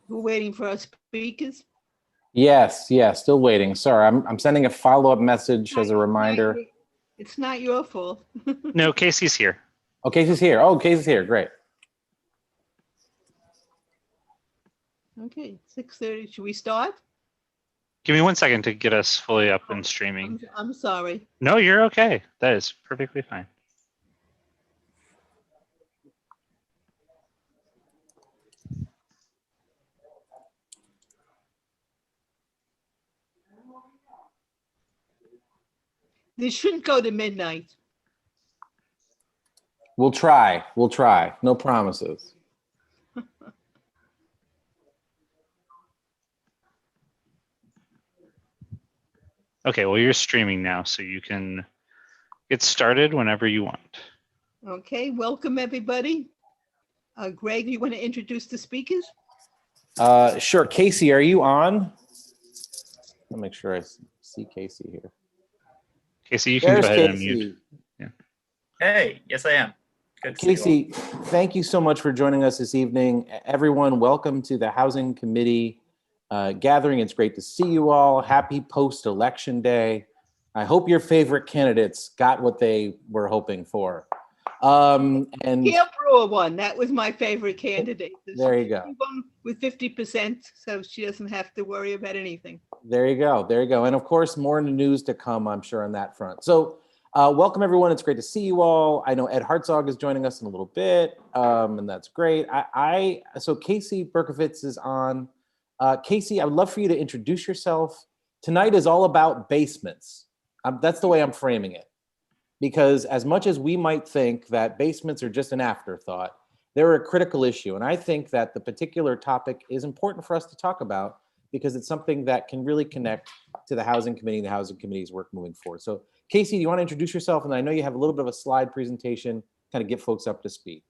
We're waiting for our speakers. Yes, still waiting. Sorry, I'm sending a follow-up message as a reminder. It's not your fault. No, Casey's here. Oh, Casey's here. Oh, Casey's here. Great. Okay, 6:30. Should we start? Give me 1 second to get us fully up and streaming. I'm sorry. No, you're okay. That is perfectly fine. This shouldn't go to midnight. We'll try. No promises. Okay, well, you're streaming now, so you can get started whenever you want. Okay, welcome everybody. Greg, you want to introduce the speakers? Sure. Casey, are you on? I'll make sure I see Casey here. Casey, you can There's go ahead and Casey. unmute. Yeah. Hey, yes, I am. Good to see you Casey, thank you so much for joining us this evening. Everyone, welcome to the Housing Committee gathering. It's great to see you all. Happy post-election day. I hope your favorite candidates got what they were hoping for. And Gail Brewer won. That was my favorite candidate. There you go. She won with 50%, so she doesn't have to worry about anything. There you go. And of course, more news to come, I'm sure, on that front. So welcome, everyone. It's great to see you all. I know Ed Hartzog is joining us in a little bit, and that's great. So Casey Berkovitz is on. Casey, I would love for you to introduce yourself. Tonight is all about basements. That's the way I'm framing it. Because as much as we might think that basements are just an afterthought, they're a critical issue. And I think that the particular topic is important for us to talk about because it's something that can really connect to the Housing Committee and the Housing Committee's work moving forward. So Casey, do you want to introduce yourself? And I know you have a little bit of a slide presentation, kind of get folks up to speed.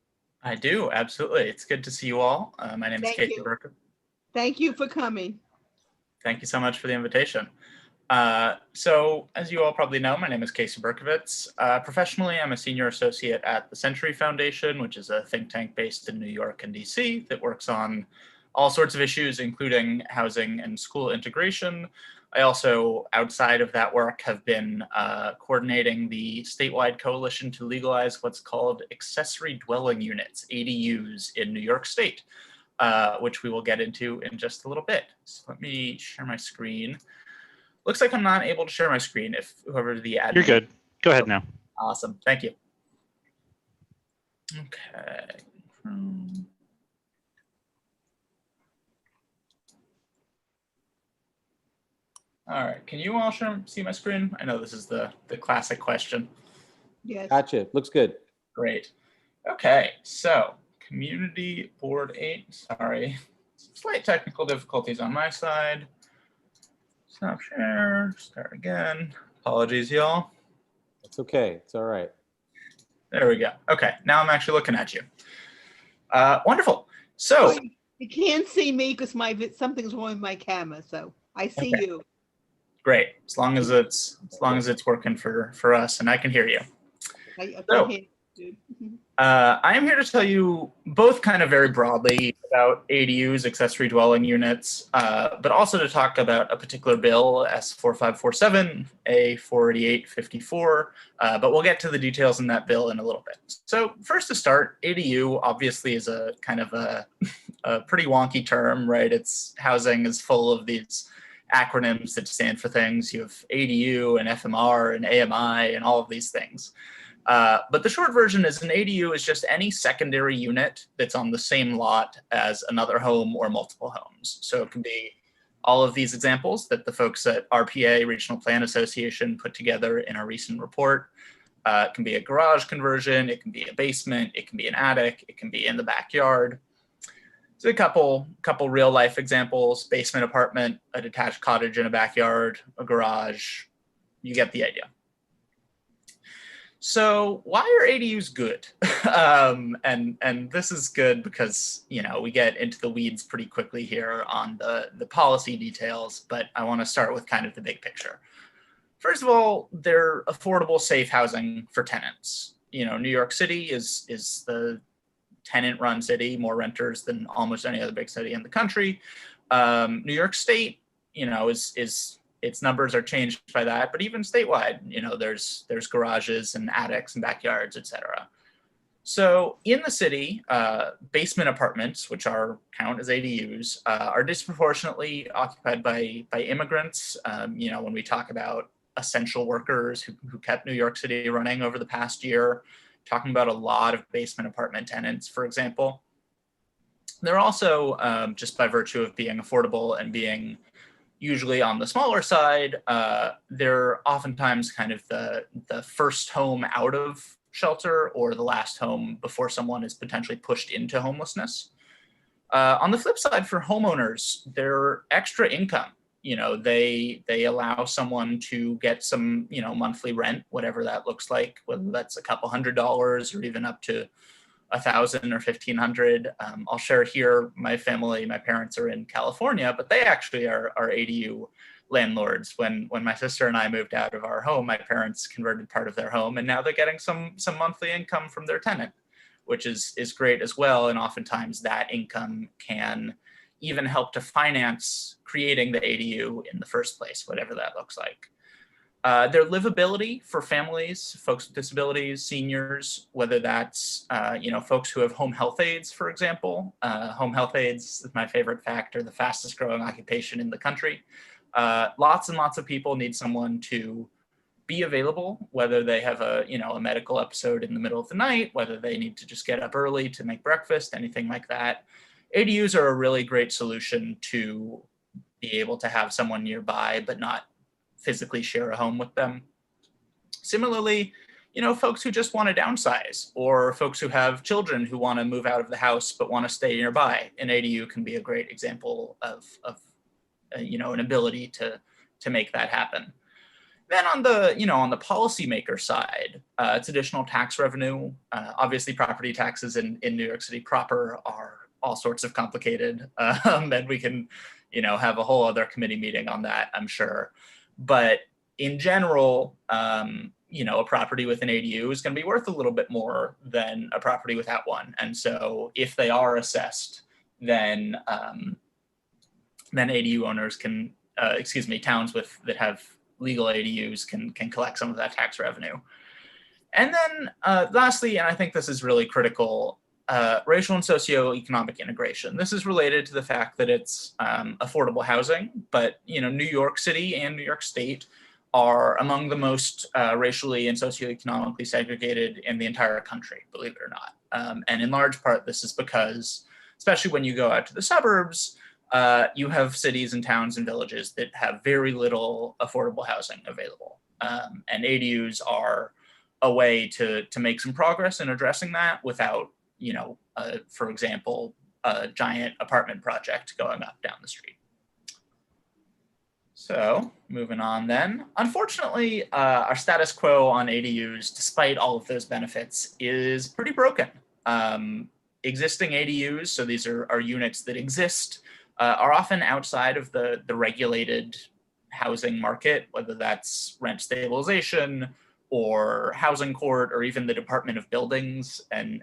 I do, absolutely. It's good to see you all. My name is Casey Berkovitz. Thank you for coming. Thank you so much for the invitation. So as you all probably know, my name is Casey Berkovitz. Professionally, I'm a senior associate at the Century Foundation, which is a think tank based in New York and DC that works on all sorts of issues, including housing and school integration. I also, outside of that work, have been coordinating the statewide coalition to legalize what's called accessory dwelling units, ADUs, in New York State, which we will get into in just a little bit. So let me share my screen. Looks like I'm not able to share my screen if whoever the admin. You're good. Go ahead now. Awesome. Thank you. Okay. All right. Can you all see my screen? I know this is the classic question. Yes. Gotcha. Looks good. Great. Okay. So Community Board 8. Sorry. Slight technical difficulties on my side. Stop share, start again. Apologies, y'all. It's okay. It's all right. There we go. Okay, now I'm actually looking at you. Wonderful. So you can't see me because something's wrong with my camera, so I see you. Great, as long as it's working for us and I can hear you. I am here to tell you both kind of very broadly about ADUs, accessory dwelling units, but also to talk about a particular bill, S4547, A48854, but we'll get to the details in that bill in a little bit. So first to start, ADU obviously is a kind of a pretty wonky term, right? It's housing is full of these acronyms that stand for things. You have ADU and FMR and AMI and all of these things. But the short version is an ADU is just any secondary unit that's on the same lot as another home or multiple homes. So it can be all of these examples that the folks at RPA, Regional Plan Association, put together in a recent report. It can be a garage conversion, it can be a basement, it can be an attic, it can be in the backyard. So a couple real life examples: basement apartment, a detached cottage in a backyard, a garage. You get the idea. So why are ADUs good? And this is good because, you know, we get into the weeds pretty quickly here on the policy details, but I want to start with kind of the big picture. First of all, they're affordable, safe housing for tenants. You know, New York City is the tenant-run city, more renters than almost any other big city in the country. New York State, is its numbers are changed by that, but even statewide, there's garages and attics and backyards, etc. So in the city, basement apartments, which count as ADUs, are disproportionately occupied by immigrants. When we talk about essential workers who kept New York City running over the past year, talking about a lot of basement apartment tenants, for example. They're also, just by virtue of being affordable and being usually on the smaller side, they're oftentimes kind of the first home out of shelter or the last home before someone is potentially pushed into homelessness. On the flip side, for homeowners, they're extra income. They allow someone to get some, monthly rent, whatever that looks like, whether that's a couple $100 or even up to $1,000 or $1,500. I'll share here, my parents are in California, but they actually are ADU landlords. When my sister and I moved out of our home, my parents converted part of their home, and now they're getting some monthly income from their tenant, which is great as well. And oftentimes that income can even help to finance creating the ADU in the first place, whatever that looks like. Their livability for families, folks with disabilities, seniors, whether that's, folks who have home health aides, for example. Home health aides, my favorite fact, are the fastest growing occupation in the country. Lots and lots of people need someone to be available, whether they have a medical episode in the middle of the night, whether they need to just get up early to make breakfast, anything like that. ADUs are a really great solution to be able to have someone nearby, but not physically share a home with them. Similarly, folks who just want to downsize, or folks who have children who want to move out of the house but want to stay nearby, an ADU can be a great example of an ability to make that happen. Then on the policymaker side, it's additional tax revenue. Obviously, property taxes in New York City proper are all sorts of complicated, and we can have a whole other committee meeting on that, I'm sure. But in general, a property with an ADU is going to be worth a little bit more than a property without one. And so if they are assessed, then ADU owners can, towns that have legal ADUs can collect some of that tax revenue. And then lastly, and I think this is really critical, racial and socioeconomic integration. This is related to the fact that it's affordable housing, but New York City and New York State are among the most racially and socioeconomically segregated in the entire country, believe it or not. And in large part, this is because, especially when you go out to the suburbs, you have cities and towns and villages that have very little affordable housing available. And ADUs are a way to make some progress in addressing that without, for example, a giant apartment project going up down the street. So moving on then. Unfortunately, our status quo on ADUs, despite all of those benefits, is pretty broken. Existing ADUs, so these are units that exist, are often outside of the regulated housing market, whether that's rent stabilization or housing court, or even the Department of Buildings and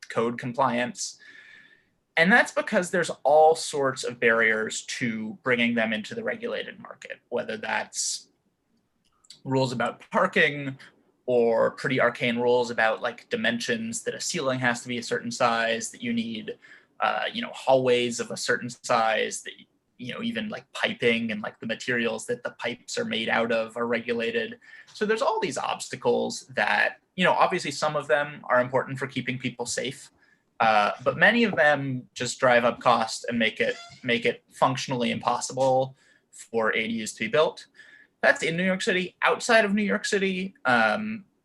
code compliance. And that's because there's all sorts of barriers to bringing them into the regulated market, whether that's rules about parking or pretty arcane rules about like dimensions, that a ceiling has to be a certain size, that you need, hallways of a certain size, that, even like piping and like the materials that the pipes are made out of are regulated. So there's all these obstacles that, obviously some of them are important for keeping people safe. But many of them just drive up cost and make it functionally impossible for ADUs to be built. That's in New York City. Outside of New York City,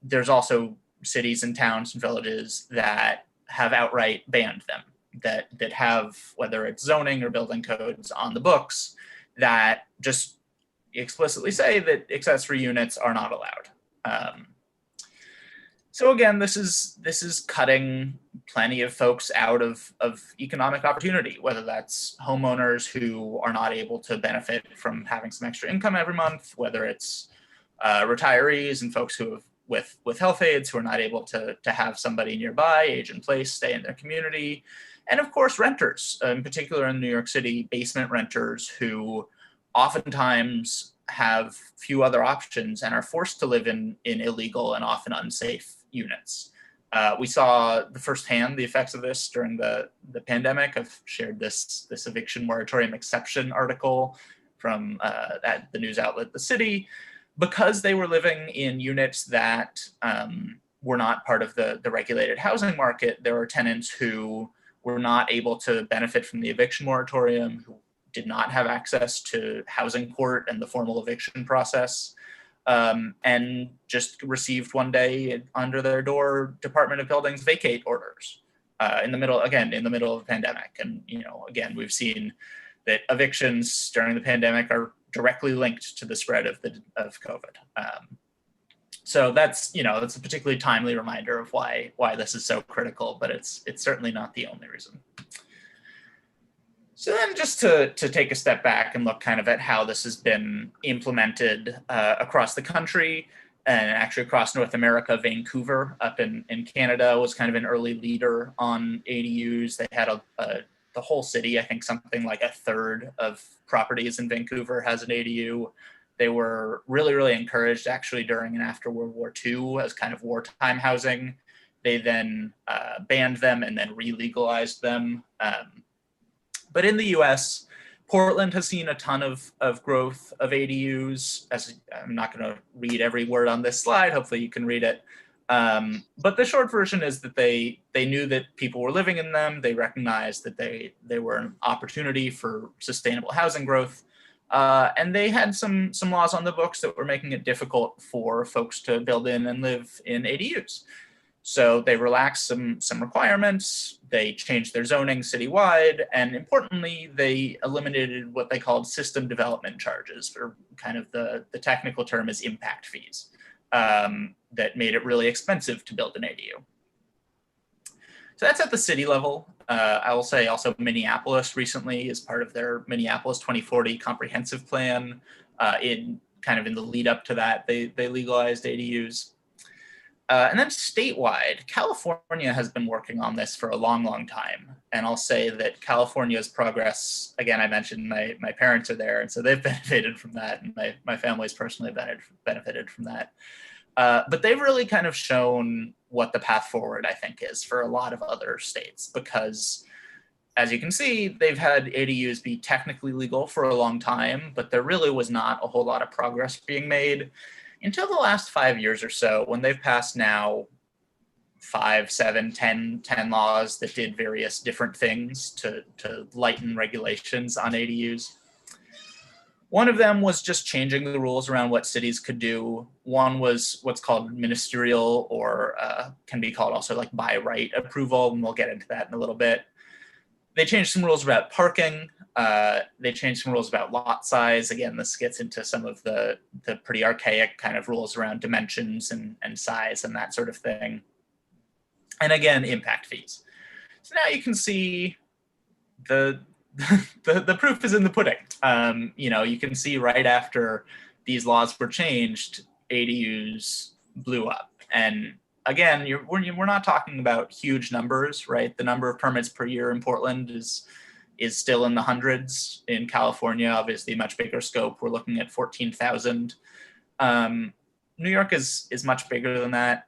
there's also cities and towns and villages that have outright banned them, that have, whether it's zoning or building codes on the books, that just explicitly say that accessory units are not allowed. So again, this is cutting plenty of folks out of economic opportunity, whether that's homeowners who are not able to benefit from having some extra income every month, whether it's retirees and folks who have with health aides who are not able to have somebody nearby, age in place, stay in their community. And of course, renters, in particular in New York City, basement renters who oftentimes have few other options and are forced to live in illegal and often unsafe units. We saw firsthand the effects of this during the pandemic. I've shared this eviction moratorium exception article from at the news outlet The City, because they were living in units that were not part of the regulated housing market. There were tenants who were not able to benefit from the eviction moratorium, who did not have access to housing court and the formal eviction process, and just received one day under their door Department of Buildings vacate orders in the middle of a pandemic. And, again, we've seen that evictions during the pandemic are directly linked to the spread of COVID. So that's a particularly timely reminder of why this is so critical, but it's certainly not the only reason. So then just to take a step back and look kind of at how this has been implemented across the country and actually across North America. Vancouver up in Canada was kind of an early leader on ADUs. They had the whole city, I think something like a third of properties in Vancouver has an ADU. They were really, really encouraged actually during and after World War II as kind of wartime housing. They then banned them and then re-legalized them. But in the US, Portland has seen a ton of growth of ADUs. As I'm not going to read every word on this slide, hopefully you can read it. But the short version is that they knew that people were living in them. They recognized that they were an opportunity for sustainable housing growth. And they had some laws on the books that were making it difficult for folks to build in and live in ADUs. So they relaxed some requirements, they changed their zoning citywide, and importantly, they eliminated what they called system development charges, or kind of the technical term is impact fees, that made it really expensive to build an ADU. So that's at the city level. I will say also Minneapolis recently, as part of their Minneapolis 2040 comprehensive plan, in the lead up to that, they legalized ADUs. And then statewide, California has been working on this for a long, long time. And I'll say that California's progress, again, I mentioned my parents are there, and so they've benefited from that, and my family's personally benefited from that. But they've really kind of shown what the path forward, I think, is for a lot of other states, because as you can see, they've had ADUs be technically legal for a long time, but there really was not a whole lot of progress being made until the last 5 years or so, when they've passed now 5, 7, 10 laws that did various different things to lighten regulations on ADUs. One of them was just changing the rules around what cities could do. One was what's called ministerial, or can be called also like by right approval, and we'll get into that in a little bit. They changed some rules about parking. They changed some rules about lot size. Again, this gets into some of the pretty archaic kind of rules around dimensions and size and that sort of thing. And again, impact fees. So now you can see the proof is in the pudding. You can see right after these laws were changed, ADUs blew up. And again, we're not talking about huge numbers, right? The number of permits per year in Portland is still in the hundreds. In California, obviously much bigger scope. We're looking at 14,000. New York is much bigger than that.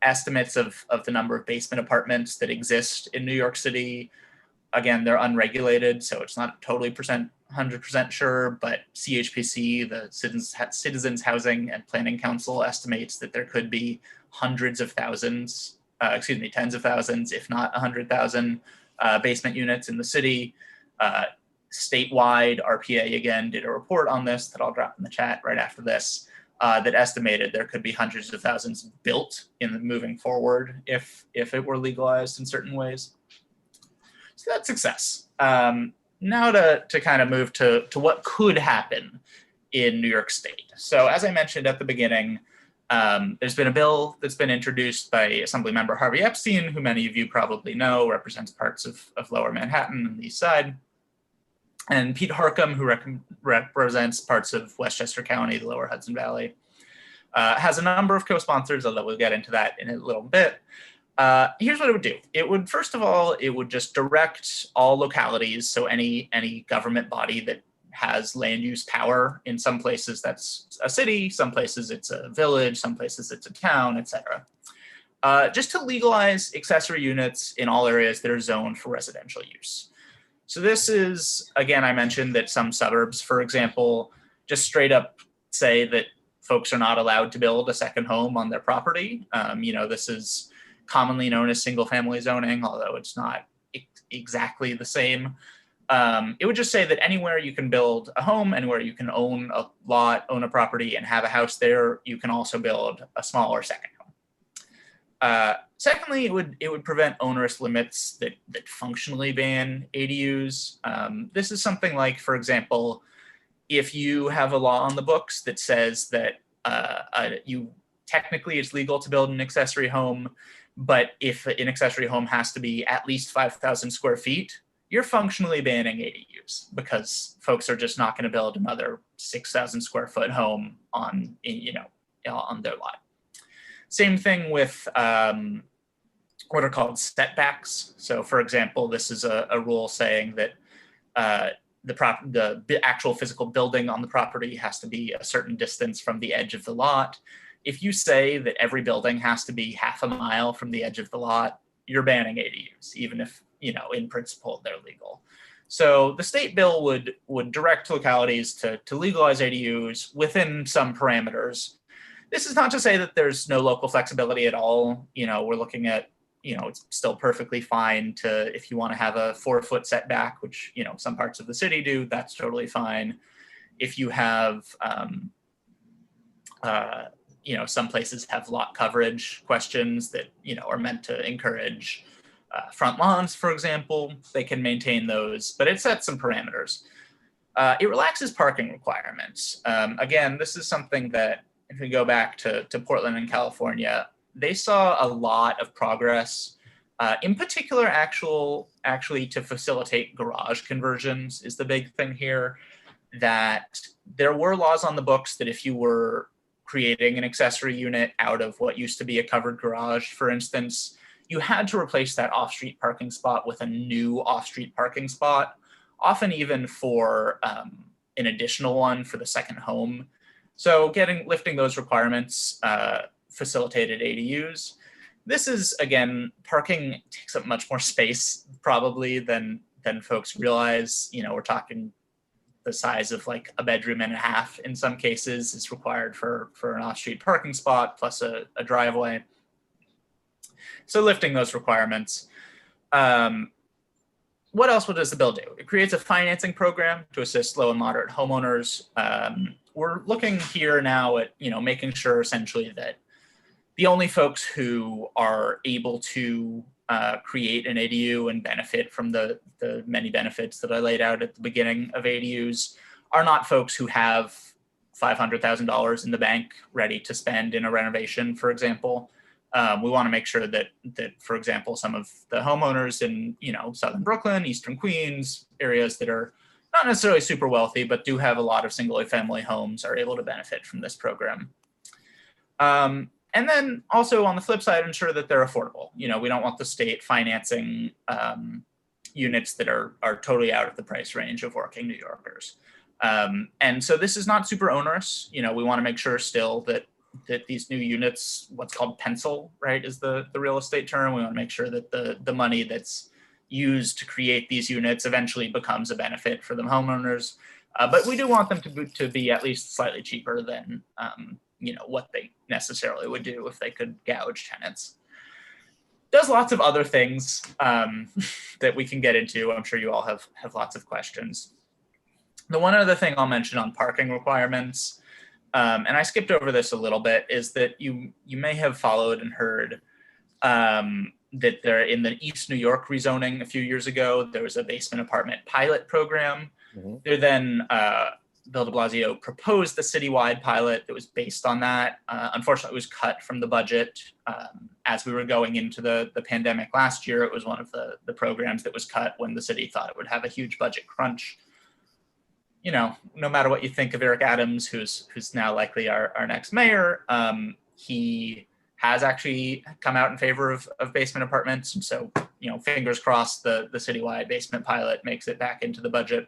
Estimates of the number of basement apartments that exist in New York City, again, they're unregulated, so it's not totally 100% sure, but CHPC, the Citizens Housing and Planning Council, estimates that there could be tens of thousands, if not 100,000 basement units in the city. Statewide, RPA again did a report on this that I'll drop in the chat right after this, that estimated there could be hundreds of thousands built moving forward if it were legalized in certain ways. So that's success. Now to kind of move to what could happen in New York State. So as I mentioned at the beginning, there's been a bill that's been introduced by Assemblymember Harvey Epstein, who many of you probably know represents parts of Lower Manhattan and the East Side, and Pete Harcum, who represents parts of Westchester County, the Lower Hudson Valley. Has a number of co-sponsors, although we'll get into that in a little bit. Here's what it would do. It would, first of all, it would just direct all localities, so any government body that has land use power. In some places that's a city, some places it's a village, some places it's a town, etc. Just to legalize accessory units in all areas that are zoned for residential use. So this is, again, I mentioned that some suburbs, for example, just straight up say that folks are not allowed to build a second home on their property. This is commonly known as single family zoning, although it's not exactly the same. It would just say that anywhere you can build a home, anywhere you can own a lot, own a property, and have a house there, you can also build a smaller second home. Secondly, it would prevent onerous limits that functionally ban ADUs. This is something like, for example, if you have a law on the books that says that technically it's legal to build an accessory home, but if an accessory home has to be at least 5,000 square feet, you're functionally banning ADUs because folks are just not going to build another 6,000 square foot home on their lot. Same thing with what are called setbacks. So, for example, this is a rule saying that the actual physical building on the property has to be a certain distance from the edge of the lot. If you say that every building has to be half a mile from the edge of the lot, you're banning ADUs, even if, in principle, they're legal. So the state bill would direct localities to legalize ADUs within some parameters. This is not to say that there's no local flexibility at all. We're looking at, it's still perfectly fine if you want to have a 4-foot setback, which, some parts of the city do, that's totally fine. If you have, some places have lot coverage questions that, are meant to encourage front lawns, for example, they can maintain those, but it sets some parameters. It relaxes parking requirements. Again, this is something that, if we go back to Portland and California, they saw a lot of progress, in particular, actually to facilitate garage conversions is the big thing here, that there were laws on the books that if you were creating an accessory unit out of what used to be a covered garage, for instance, you had to replace that off-street parking spot with a new off-street parking spot, often even for an additional one for the second home. So lifting those requirements facilitated ADUs. This is, again, parking takes up much more space probably than folks realize. We're talking the size of like a bedroom and a half in some cases is required for an off-street parking spot plus a driveway. So lifting those requirements. What else does the bill do? It creates a financing program to assist low and moderate homeowners. We're looking here now at making sure essentially that the only folks who are able to create an ADU and benefit from the many benefits that I laid out at the beginning of ADUs are not folks who have $500,000 in the bank ready to spend in a renovation, for example. We want to make sure that, for example, some of the homeowners in Southern Brooklyn, Eastern Queens, areas that are not necessarily super wealthy, but do have a lot of single-family homes are able to benefit from this program. And then also on the flip side, ensure that they're affordable. We don't want the state financing units that are totally out of the price range of working New Yorkers. And so this is not super onerous. We want to make sure still that these new units, what's called pencil, right, is the real estate term. We want to make sure that the money that's used to create these units eventually becomes a benefit for the homeowners. But we do want them to be at least slightly cheaper than what they necessarily would do if they could gouge tenants. Does lots of other things that we can get into. I'm sure you all have lots of questions. The one other thing I'll mention on parking requirements, and I skipped over this a little bit, is that you may have followed and heard that there in the East New York rezoning a few years ago, there was a basement apartment pilot program. Mm-hmm. There then Bill de Blasio proposed the citywide pilot that was based on that. Unfortunately, it was cut from the budget as we were going into the pandemic last year. It was one of the programs that was cut when the city thought it would have a huge budget crunch. no matter what you think of Eric Adams, who's now likely our next mayor, he has actually come out in favor of basement apartments. And so, fingers crossed the citywide basement pilot makes it back into the budget.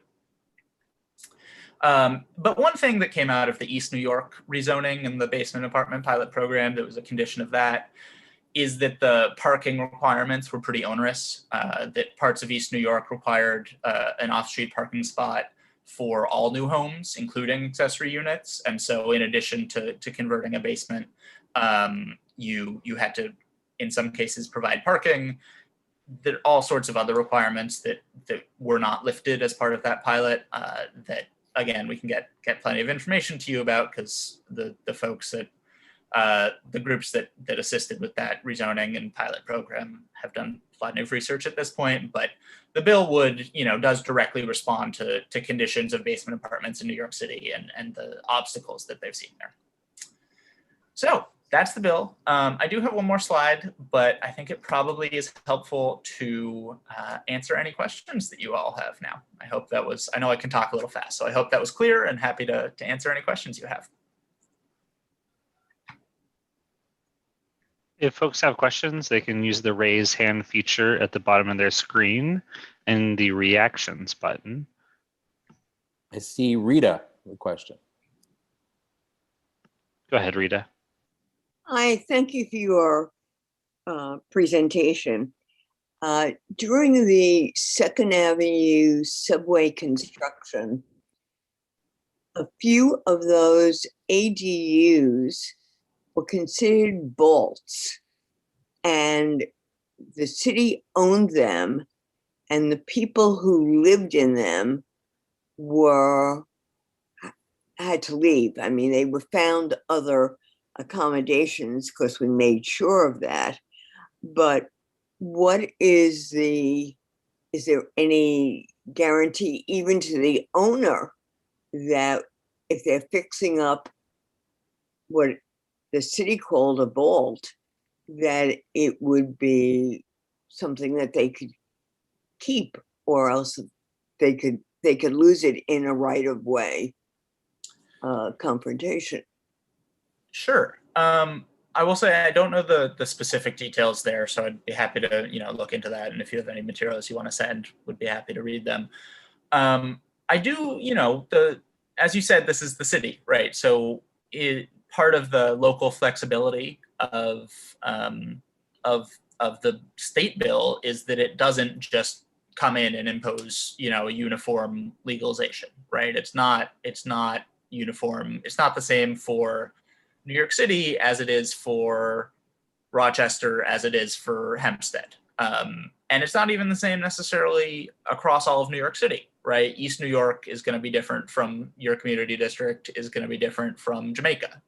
But one thing that came out of the East New York rezoning and the basement apartment pilot program that was a condition of that is that the parking requirements were pretty onerous, that parts of East New York required an off-street parking spot for all new homes, including accessory units. And so in addition to converting a basement, you had to, in some cases, provide parking. There are all sorts of other requirements that were not lifted as part of that pilot that, again, we can get plenty of information to you about, because the folks that the groups that assisted with that rezoning and pilot program have done plenty of research at this point. But the bill would, does directly respond to conditions of basement apartments in New York City and the obstacles that they've seen there. So that's the bill. I do have one more slide, but I think it probably is helpful to answer any questions that you all have now. I know I can talk a little fast, so I hope that was clear, and happy to answer any questions you have. If folks have questions, they can use the raise hand feature at the bottom of their screen and the reactions button. I see Rita with a question. Go ahead, Rita. Hi, thank you for your presentation. During the Second Avenue subway construction, a few of those ADUs were considered vaults, and the city owned them, and the people who lived in them had to leave. I mean, they were found other accommodations because we made sure of that. But is there any guarantee even to the owner that if they're fixing up what the city called a vault, that it would be something that they could keep, or else they could lose it in a right-of-way confrontation? Sure. I will say I don't know the specific details there, so I'd be happy to look into that. And if you have any materials you want to send, would be happy to read them. I do, as you said, this is the city, right? So part of the local flexibility of the state bill is that it doesn't just come in and impose, a uniform legalization, right? It's not uniform. It's not the same for New York City as it is for Rochester, as it is for Hempstead. And it's not even the same necessarily across all of New York City, right? East New York is going to be different from your community district, is going to be different from Jamaica.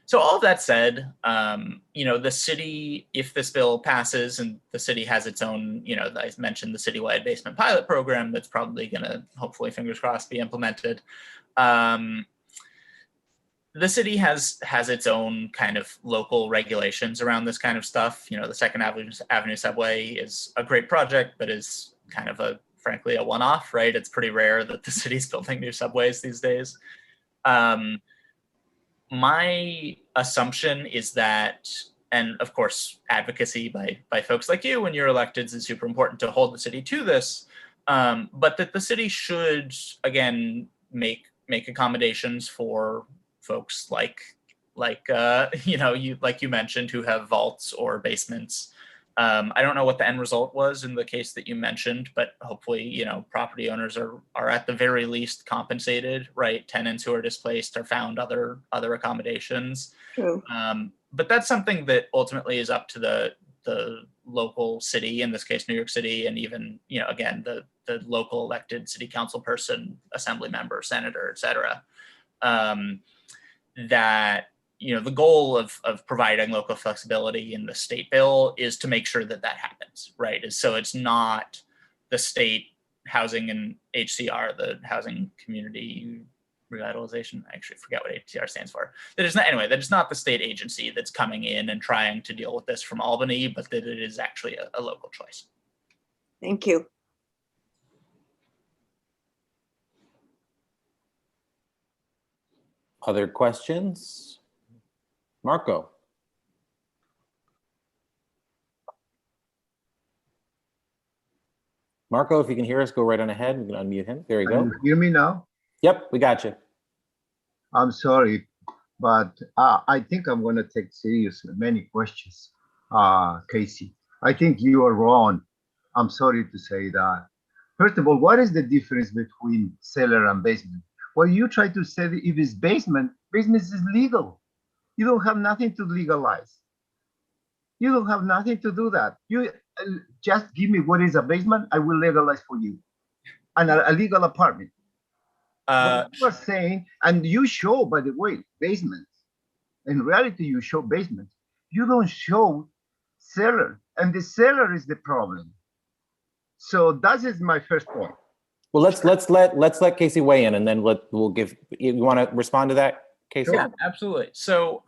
So all of that said, the city, if this bill passes and the city has its own, I mentioned the citywide basement pilot program that's probably going to, hopefully, fingers crossed, be implemented. The city has its own kind of local regulations around this kind of stuff. The Second Avenue subway is a great project, but is kind of frankly, a one-off, right? It's pretty rare that the city's building new subways these days. My assumption is that, and of course, advocacy by folks like you when you're elected is super important to hold the city to this, but that the city should, again, make accommodations for folks like you mentioned, who have vaults or basements. I don't know what the end result was in the case that you mentioned, but hopefully, property owners are at the very least compensated, right? Tenants who are displaced are found other accommodations. True. But that's something that ultimately is up to the local city, in this case, New York City, and even, again, the local elected city council person, assembly member, senator, et cetera. That the goal of providing local flexibility in the state bill is to make sure that happens, right? So it's not the state housing and HCR, the housing community revitalization. I actually forget what HCR stands for. That it's not the state agency that's coming in and trying to deal with this from Albany, but that it is actually a local choice. Thank you. Other questions? Marco? Marco, if you can hear us, go right on ahead. We can unmute him. There you Can go. you hear me now? Yep, we got you. I'm sorry, but I think I'm going to take seriously many questions, Casey. I think you are wrong. I'm sorry to say that. First of all, what is the difference between cellar and basement? Well, you try to say that if it's basement, basement is legal. You don't have nothing to legalize. You don't have nothing to do that. You just give me what is a basement, I will legalize for you. And a legal apartment. What you are saying, and you show, by the way, basements. In reality, you show basements. You don't show cellar, and the cellar is the problem. So that is my first point. Well, let's let Casey weigh in, and then we'll give. You want to respond to that, Casey? Yeah, absolutely. So,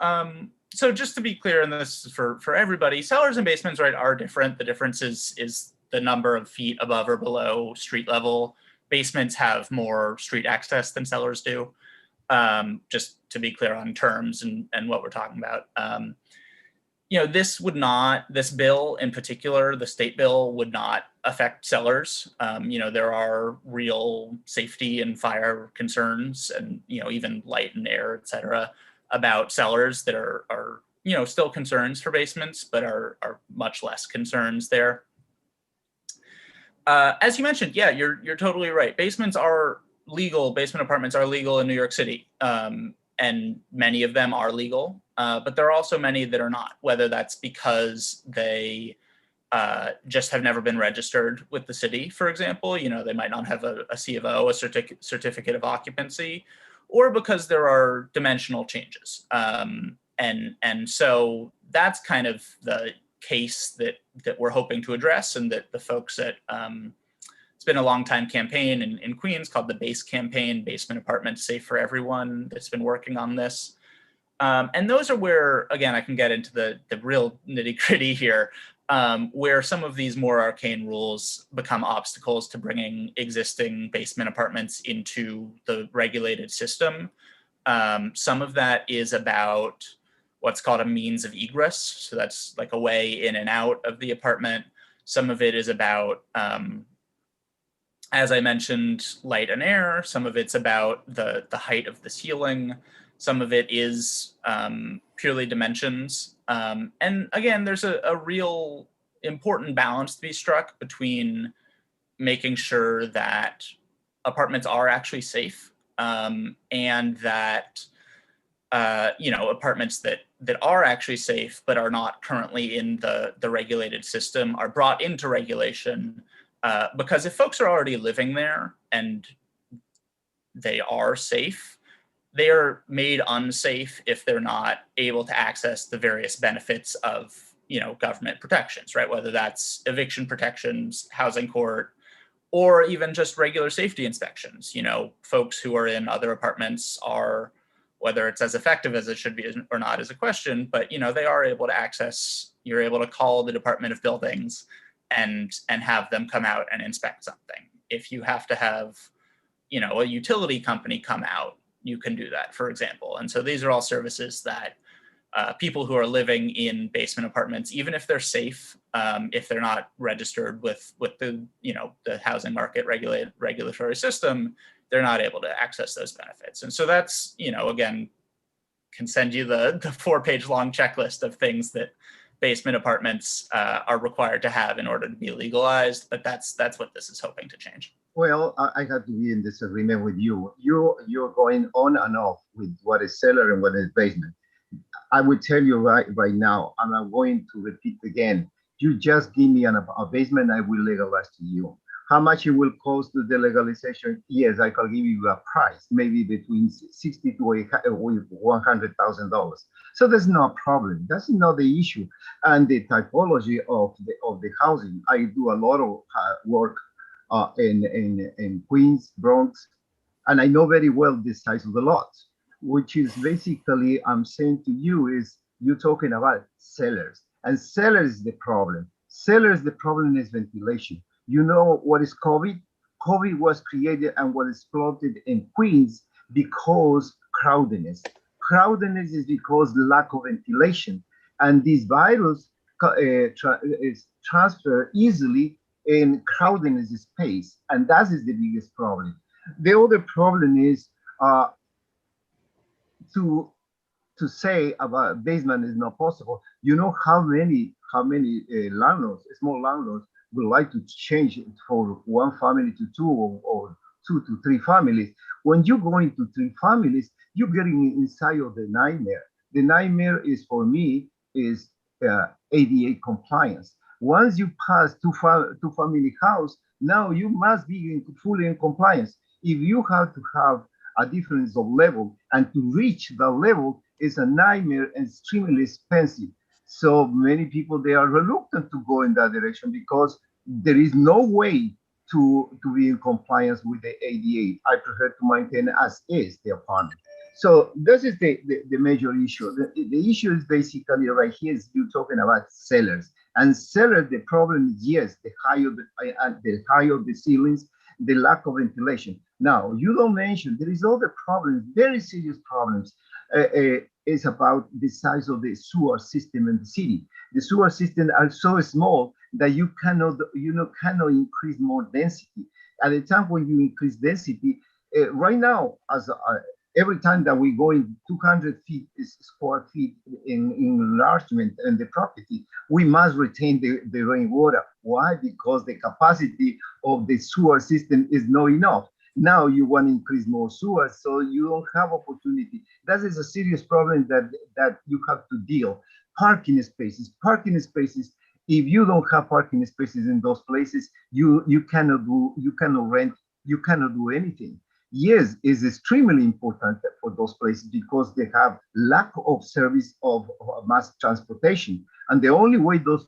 so just to be clear, and this is for everybody, cellars and basements, right, are different. The difference is the number of feet above or below street level. Basements have more street access than cellars do. Just to be clear on terms and what we're talking about. You know, this bill in particular, the state bill, would not affect cellars. You know, there are real safety and fire concerns and, you know, even light and air, et cetera, about cellars that are you know, still concerns for basements, but are much less concerns there. As you mentioned, yeah, you're totally right. Basements are legal. Basement apartments are legal in New York City, and many of them are legal. But there are also many that are not, whether that's because they just have never been registered with the city, for example. You know, they might not have a C of O, a certificate of occupancy, or because there are dimensional changes. And so that's kind of the case that we're hoping to address, and that the folks at it's been a long time campaign in Queens called the BASE campaign, Basement Apartments Safe for Everyone, that's been working on this. And those are where, again, I can get into the real nitty gritty here, where some of these more arcane rules become obstacles to bringing existing basement apartments into the regulated system. Some of that is about what's called a means of egress. So that's like a way in and out of the apartment. Some of it is about, as I mentioned, light and air. Some of it's about the height of the ceiling. Some of it is purely dimensions. And again, there's a real important balance to be struck between making sure that apartments are actually safe, and that you know, apartments that are actually safe but are not currently in the regulated system are brought into regulation, because if folks are already living there and they are safe, they are made unsafe if they're not able to access the various benefits of, you know, government protections, right? Whether that's eviction protections, housing court, or even just regular safety inspections. You know, folks who are in other apartments are, whether it's as effective as it should be or not is a question, but, you know, they are able to access, you're able to call the Department of Buildings and have them come out and inspect something. If you have to have, you know, a utility company come out, you can do that, for example. And so these are all services that people who are living in basement apartments, even if they're safe, if they're not registered with the, you know, the housing market regulatory system, they're not able to access those benefits. And so that's, you know, again, can send you the 4-page long checklist of things that basement apartments are required to have in order to be legalized. But that's what this is hoping to change. Well, I have to be in disagreement with you. You're going on and off with what is cellar and what is basement. I would tell you right now, and I'm going to repeat again. You just give me a basement, I will legalize to you. How much it will cost the legalization? Yes, I can give you a price, maybe between $60,000 to $100,000. So there's no problem. That's not the issue. And the typology of the housing, I do a lot of work in Queens, Bronx, and I know very well the size of the lots, which is basically, I'm saying to you is, you're talking about cellars, and cellars is the problem. Cellars, the problem is ventilation. You know what is COVID? COVID was created and was exploited in Queens because crowdedness. Crowdedness is because lack of ventilation, and this virus is transfer easily in crowdedness space, and that is the biggest problem. The other problem is to say about basement is not possible. You know how many landlords, small landlords, would like to change it for one family to two, or two to three families. When you go into three families, you're getting inside of the nightmare. The nightmare is, for me, is ADA compliance. Once you pass two family house, now you must be fully in compliance. If you have to have a difference of level, and to reach the level is a nightmare and extremely expensive. So many people, they are reluctant to go in that direction because there is no way to be in compliance with the ADA. I prefer to maintain as is the apartment. So this is the major issue. The issue is basically right here is you're talking about sellers. And sellers, the problem is, yes, the higher the ceilings, the lack of ventilation. Now, you don't mention, there is other problems, very serious problems. Is about the size of the sewer system in the city. The sewer systems are so small that you cannot increase more density. At the time when you increase density, right now, as every time that we go in 200 feet square feet in enlargement in the property, we must retain the rainwater. Why? Because the capacity of the sewer system is not enough. Now you want to increase more sewers, so you don't have opportunity. That is a serious problem that you have to deal. Parking spaces. If you don't have parking spaces in those places, you cannot rent, you cannot do anything. Yes, it's extremely important for those places because they have lack of service of mass transportation, and the only way those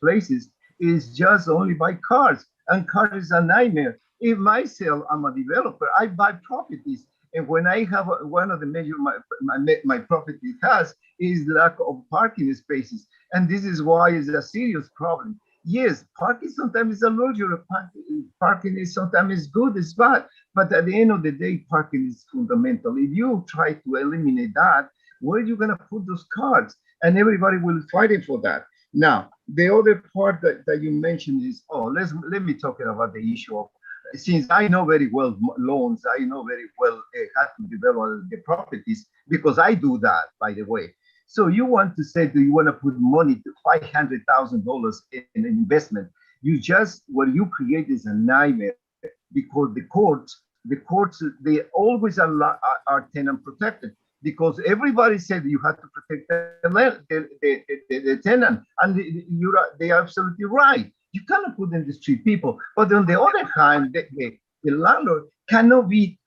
places is just only by cars, and cars is a nightmare. If myself, I'm a developer, I buy properties, and when I have one of the major my property has is lack of parking spaces, and this is why it's a serious problem. Yes, parking sometimes is a luxury. Parking is sometimes good, it's bad, but at the end of the day, parking is fundamental. If you try to eliminate that, where are you going to put those cars? And everybody will fight it for that. Now, the other part that you mentioned is, let me talk about the issue of, since I know very well loans, I know very well how to develop the properties because I do that, by the way. So you want to say, do you want to put money to $500,000 in an investment? What you create is a nightmare because the courts, they always are tenant protected because everybody said you have to protect the tenant, and they are absolutely right. You cannot put in the street people, but on the other hand, the landlord cannot be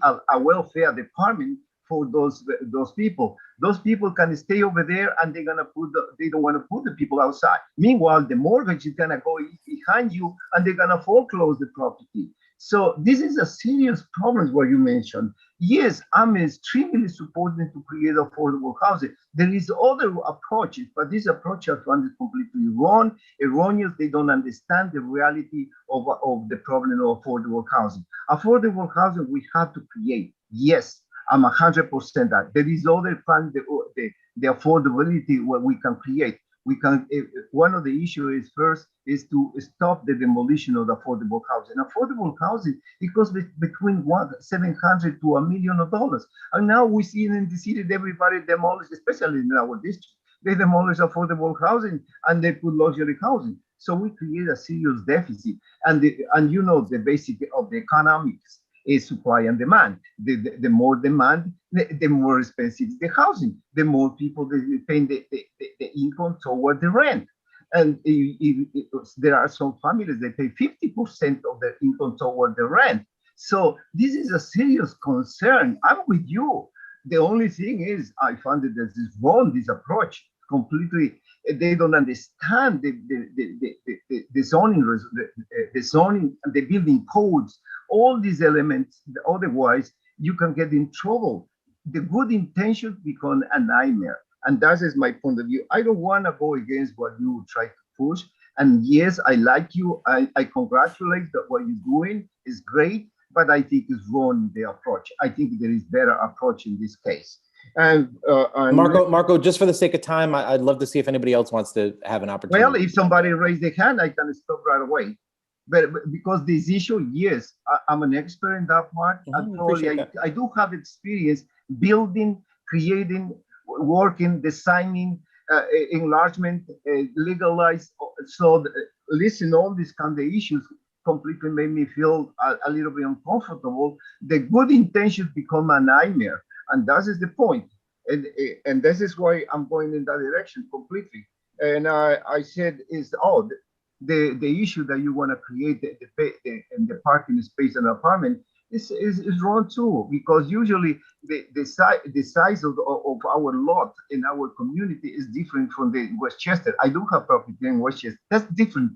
a welfare department for those people. Those people can stay over there, and they don't want to put the people outside. Meanwhile, the mortgage is gonna go behind you, and they're gonna foreclose the property. So this is a serious problem what you mentioned. Yes, I'm extremely supporting to create affordable housing. There is other approaches, but this approach I find is completely wrong, erroneous. They don't understand the reality of the problem of affordable housing. Affordable housing we have to create. Yes, I'm 100% that. There is other fund, the affordability what we can create. We can. One of the issues is to stop the demolition of the affordable housing. Affordable housing, it costs between $700 to $1 million. And now we see in the city that everybody demolish, especially in our district, they demolish affordable housing and they put luxury housing. So we create a serious deficit. And you know the basic of the economics is supply and demand. The more demand, the more expensive the housing. The more people they pay the income toward the rent. And there are some families that pay 50% of their income toward the rent. So this is a serious concern. I'm with you. The only thing is, I found that this is wrong, this approach completely. They don't understand the zoning, the building codes, all these elements. Otherwise, you can get in trouble. The good intentions become a nightmare. And that is my point of view. I don't want to go against what you try to push. And yes, I like you. I congratulate that what you're doing is great. but I think it's wrong, the approach. I think there is better approach in this case. And Marco, just for the sake of time, I'd love to see if anybody else wants to have an opportunity. well, if somebody raised their hand, I can stop right away. But because this issue, yes, I'm an expert in that part. I do have experience building, creating, working, designing, enlargement, legalize. So listen, all these kind of issues completely made me feel a little bit uncomfortable. The good intentions become a nightmare, and that is the point. And this is why I'm going in that direction completely. And I said, the issue that you want to create the parking space in an apartment is wrong too, because usually the size of our lot in our community is different from the Westchester. I do have property in Westchester. That's different.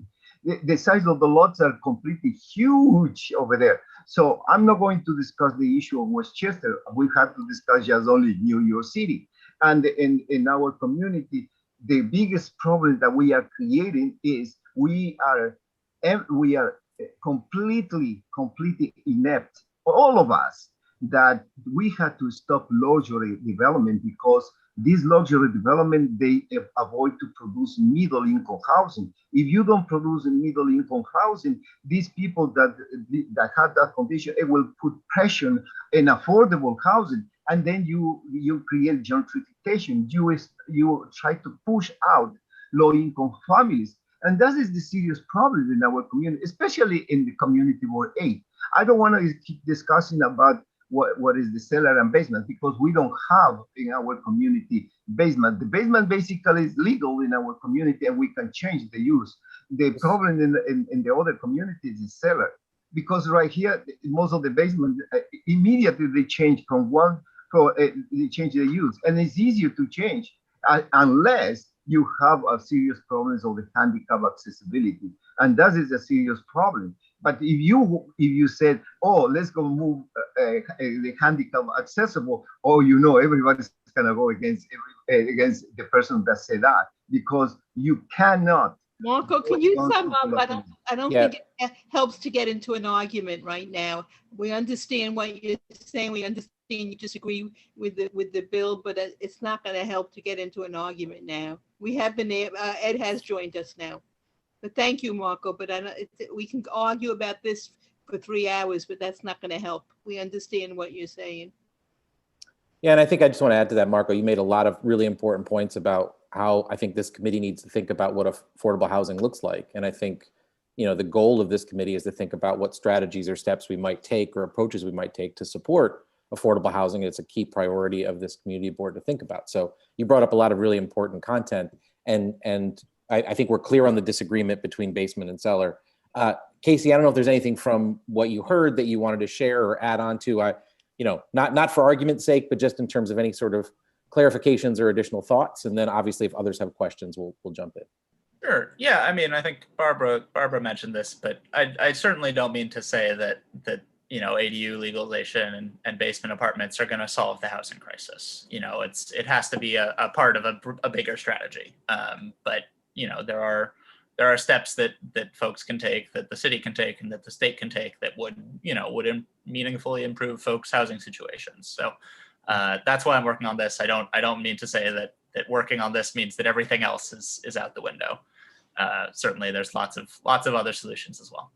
The size of the lots are completely huge over there. So I'm not going to discuss the issue of Westchester. We have to discuss just only New York City. And in our community, the biggest problem that we are creating is we are completely inept, all of us, that we had to stop luxury development, because this luxury development, they avoid to produce middle income housing. If you don't produce middle income housing, these people that have that condition, it will put pressure in affordable housing. And then you create gentrification. You try to push out low income families. And that is the serious problem in our community, especially in the community Ward 8. I don't want to keep discussing about what is the cellar and basement, because we don't have in our community basement. The basement basically is legal in our community, and we can change the use. The problem in the other communities is cellar, because right here, most of the basement, immediately they change from one, they change the use. And it's easier to change unless you have a serious problems of the handicap accessibility. And that is a serious problem. But if you said, oh, let's go move the handicap accessible, everybody's gonna go against the person that said that, because you cannot. Marco, can you sum up? I don't think it helps to get into an argument right now. We understand what you're saying. We understand you disagree with the bill, but it's not going to help to get into an argument now. We have been there. Ed has joined us now. But thank you, Marco. But we can argue about this for 3 hours, but that's not going to help. We understand what you're saying. Yeah, and I think I just want to add to that, Marco. You made a lot of really important points about how I think this committee needs to think about what affordable housing looks like. And I think, the goal of this committee is to think about what strategies or steps we might take or approaches we might take to support affordable housing. It's a key priority of this community board to think about. So you brought up a lot of really important content, and I think we're clear on the disagreement between basement and cellar. Casey, I don't know if there's anything from what you heard that you wanted to share or add on to, not for argument's sake, but just in terms of any sort of clarifications or additional thoughts. And then obviously if others have questions, we'll jump in. Sure. Yeah. I mean, I think Barbara mentioned this, but I certainly don't mean to say that ADU legalization and basement apartments are going to solve the housing crisis. It has to be a part of a bigger strategy. But there are steps that folks can take, that the city can take, and that the state can take that would meaningfully improve folks' housing situations. So that's why I'm working on this. I don't mean to say that working on this means that everything else is out the window. Certainly, there's lots of other solutions as well.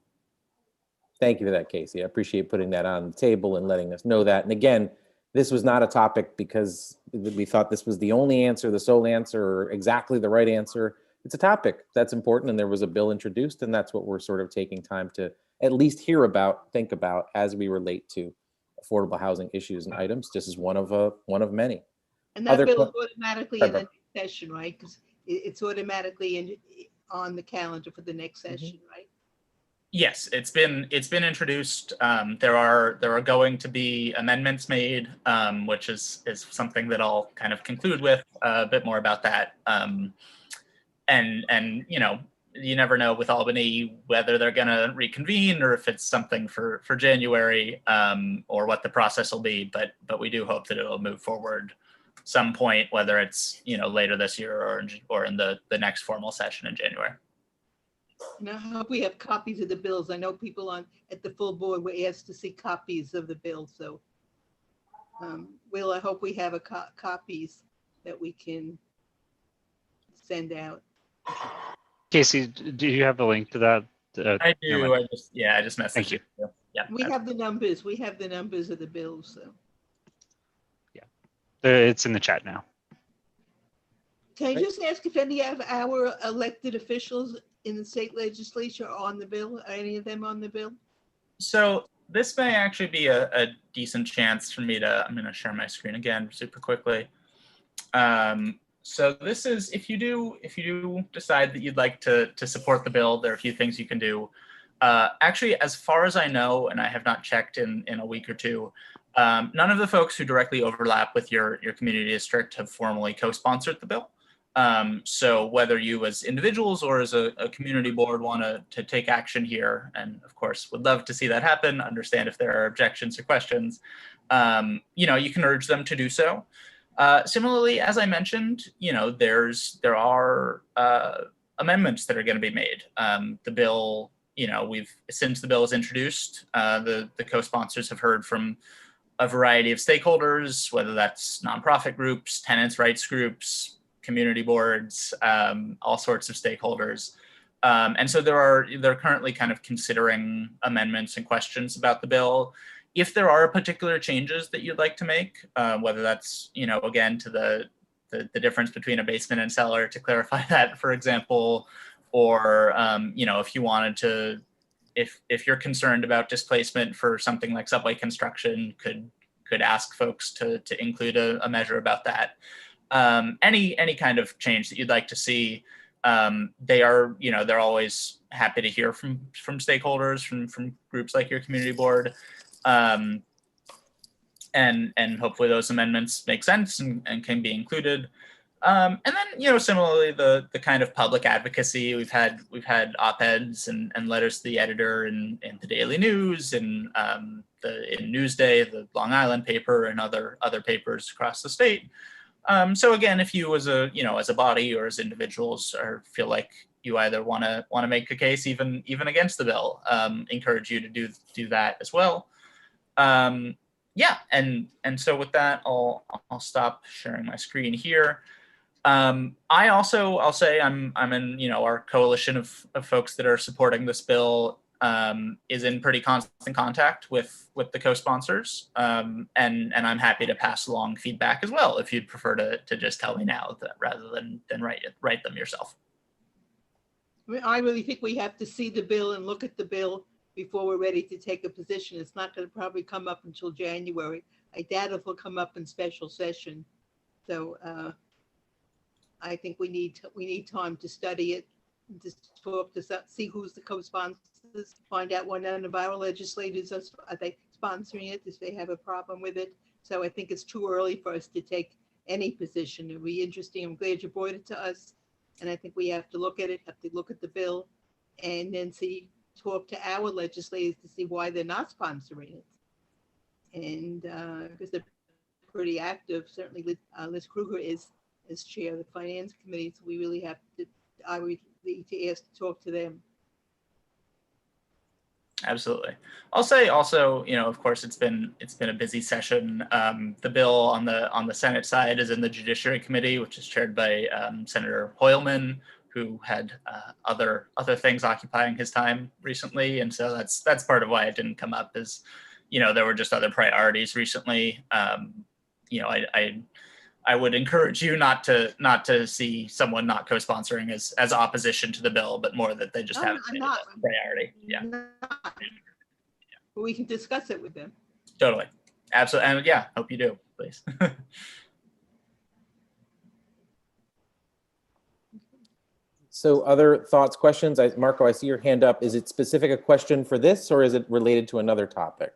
Thank you for that, Casey. I appreciate putting that on the table and letting us know that. And again, this was not a topic because we thought this was the only answer, the sole answer, or exactly the right answer. It's a topic that's important, and there was a bill introduced, and that's what we're sort of taking time to at least hear about, think about as we relate to affordable housing issues and items. This is one of many. And that bill is automatically in the next session, right? Because it's automatically on the calendar for the next session, right? Yes, it's been introduced. There are going to be amendments made, which is something that I'll kind of conclude with a bit more about that. And you never know with Albany whether they're going to reconvene or if it's something for January, or what the process will be. But we do hope that it'll move forward some point, whether it's later this year or in the next formal session in January. And I hope we have copies of the bills. I know people at the full board were asked to see copies of the bill, so Will, I hope we have copies that we can send out. Casey, do you have the link to that? I never do. mind. I just messaged Thank you. you. Yeah. We have the numbers. We have the numbers of the bills, so. It's in the chat now. Can I just ask if any of our elected officials in the state legislature are on the bill? Are any of them on the bill? So this may actually be a decent chance for me to, I'm going to share my screen again super quickly. So this is, if you do decide that you'd like to support the bill, there are a few things you can do. Actually, as far as I know, and I have not checked in a week or two, none of the folks who directly overlap with your community district have formally co-sponsored the bill. So whether you as individuals or as a community board want to take action here, and of course would love to see that happen, understand if there are objections or questions, you can urge them to do so. Similarly, as I mentioned, there are amendments that are going to be made. The bill, since the bill is introduced, the co-sponsors have heard from a variety of stakeholders, whether that's nonprofit groups, tenants' rights groups, community boards, all sorts of stakeholders. And so they're currently kind of considering amendments and questions about the bill. If there are particular changes that you'd like to make, whether that's, again, to the difference between a basement and cellar, to clarify that, for example, or, if you wanted to, if you're concerned about displacement for something like subway construction, could ask folks to include a measure about that. Any kind of change that you'd like to see, they're always happy to hear from stakeholders, from groups like your community board, and hopefully those amendments make sense and can be included. And then, similarly, the kind of public advocacy, we've had op-eds and letters to the editor in the Daily News and in Newsday, the Long Island paper, and other papers across the state. So again, if you as a body or as individuals feel like you either want to make a case even against the bill, encourage you to do that as well. Yeah, and so with that, I'll stop sharing my screen here. I'll say I'm in our coalition of folks that are supporting this bill, is in pretty constant contact with the co-sponsors, and I'm happy to pass along feedback as well if you'd prefer to just tell me now rather than write them yourself. I really think we have to see the bill and look at the bill before we're ready to take a position. It's not going to probably come up until January. I doubt if it'll come up in special session. So I think we need time to study it, and to talk to see who's the co-sponsors, find out what none of our legislators are they sponsoring it, if they have a problem with it. So I think it's too early for us to take any position. It'll be interesting. I'm glad you brought it to us, and I think we have to look at it, have to look at the bill, and then talk to our legislators to see why they're not sponsoring it. And because they're pretty active, certainly Liz Kruger is as chair of the finance committee, so we really have to, I would need to ask to talk to them. Absolutely. I'll say also, of course, it's been a busy session. The bill on the Senate side is in the Judiciary Committee, which is chaired by Senator Hoylman, who had other things occupying his time recently, and so that's part of why it didn't come up. Is there were just other priorities recently. I would encourage you not to see someone not co-sponsoring as opposition to the bill, but more that they just haven't made it a priority. Yeah. But we can discuss it with them. Totally. Absolutely. And yeah, hope you do, please. So other thoughts, questions? Marco, I see your hand up. Is it specific a question for this, or is it related to another topic?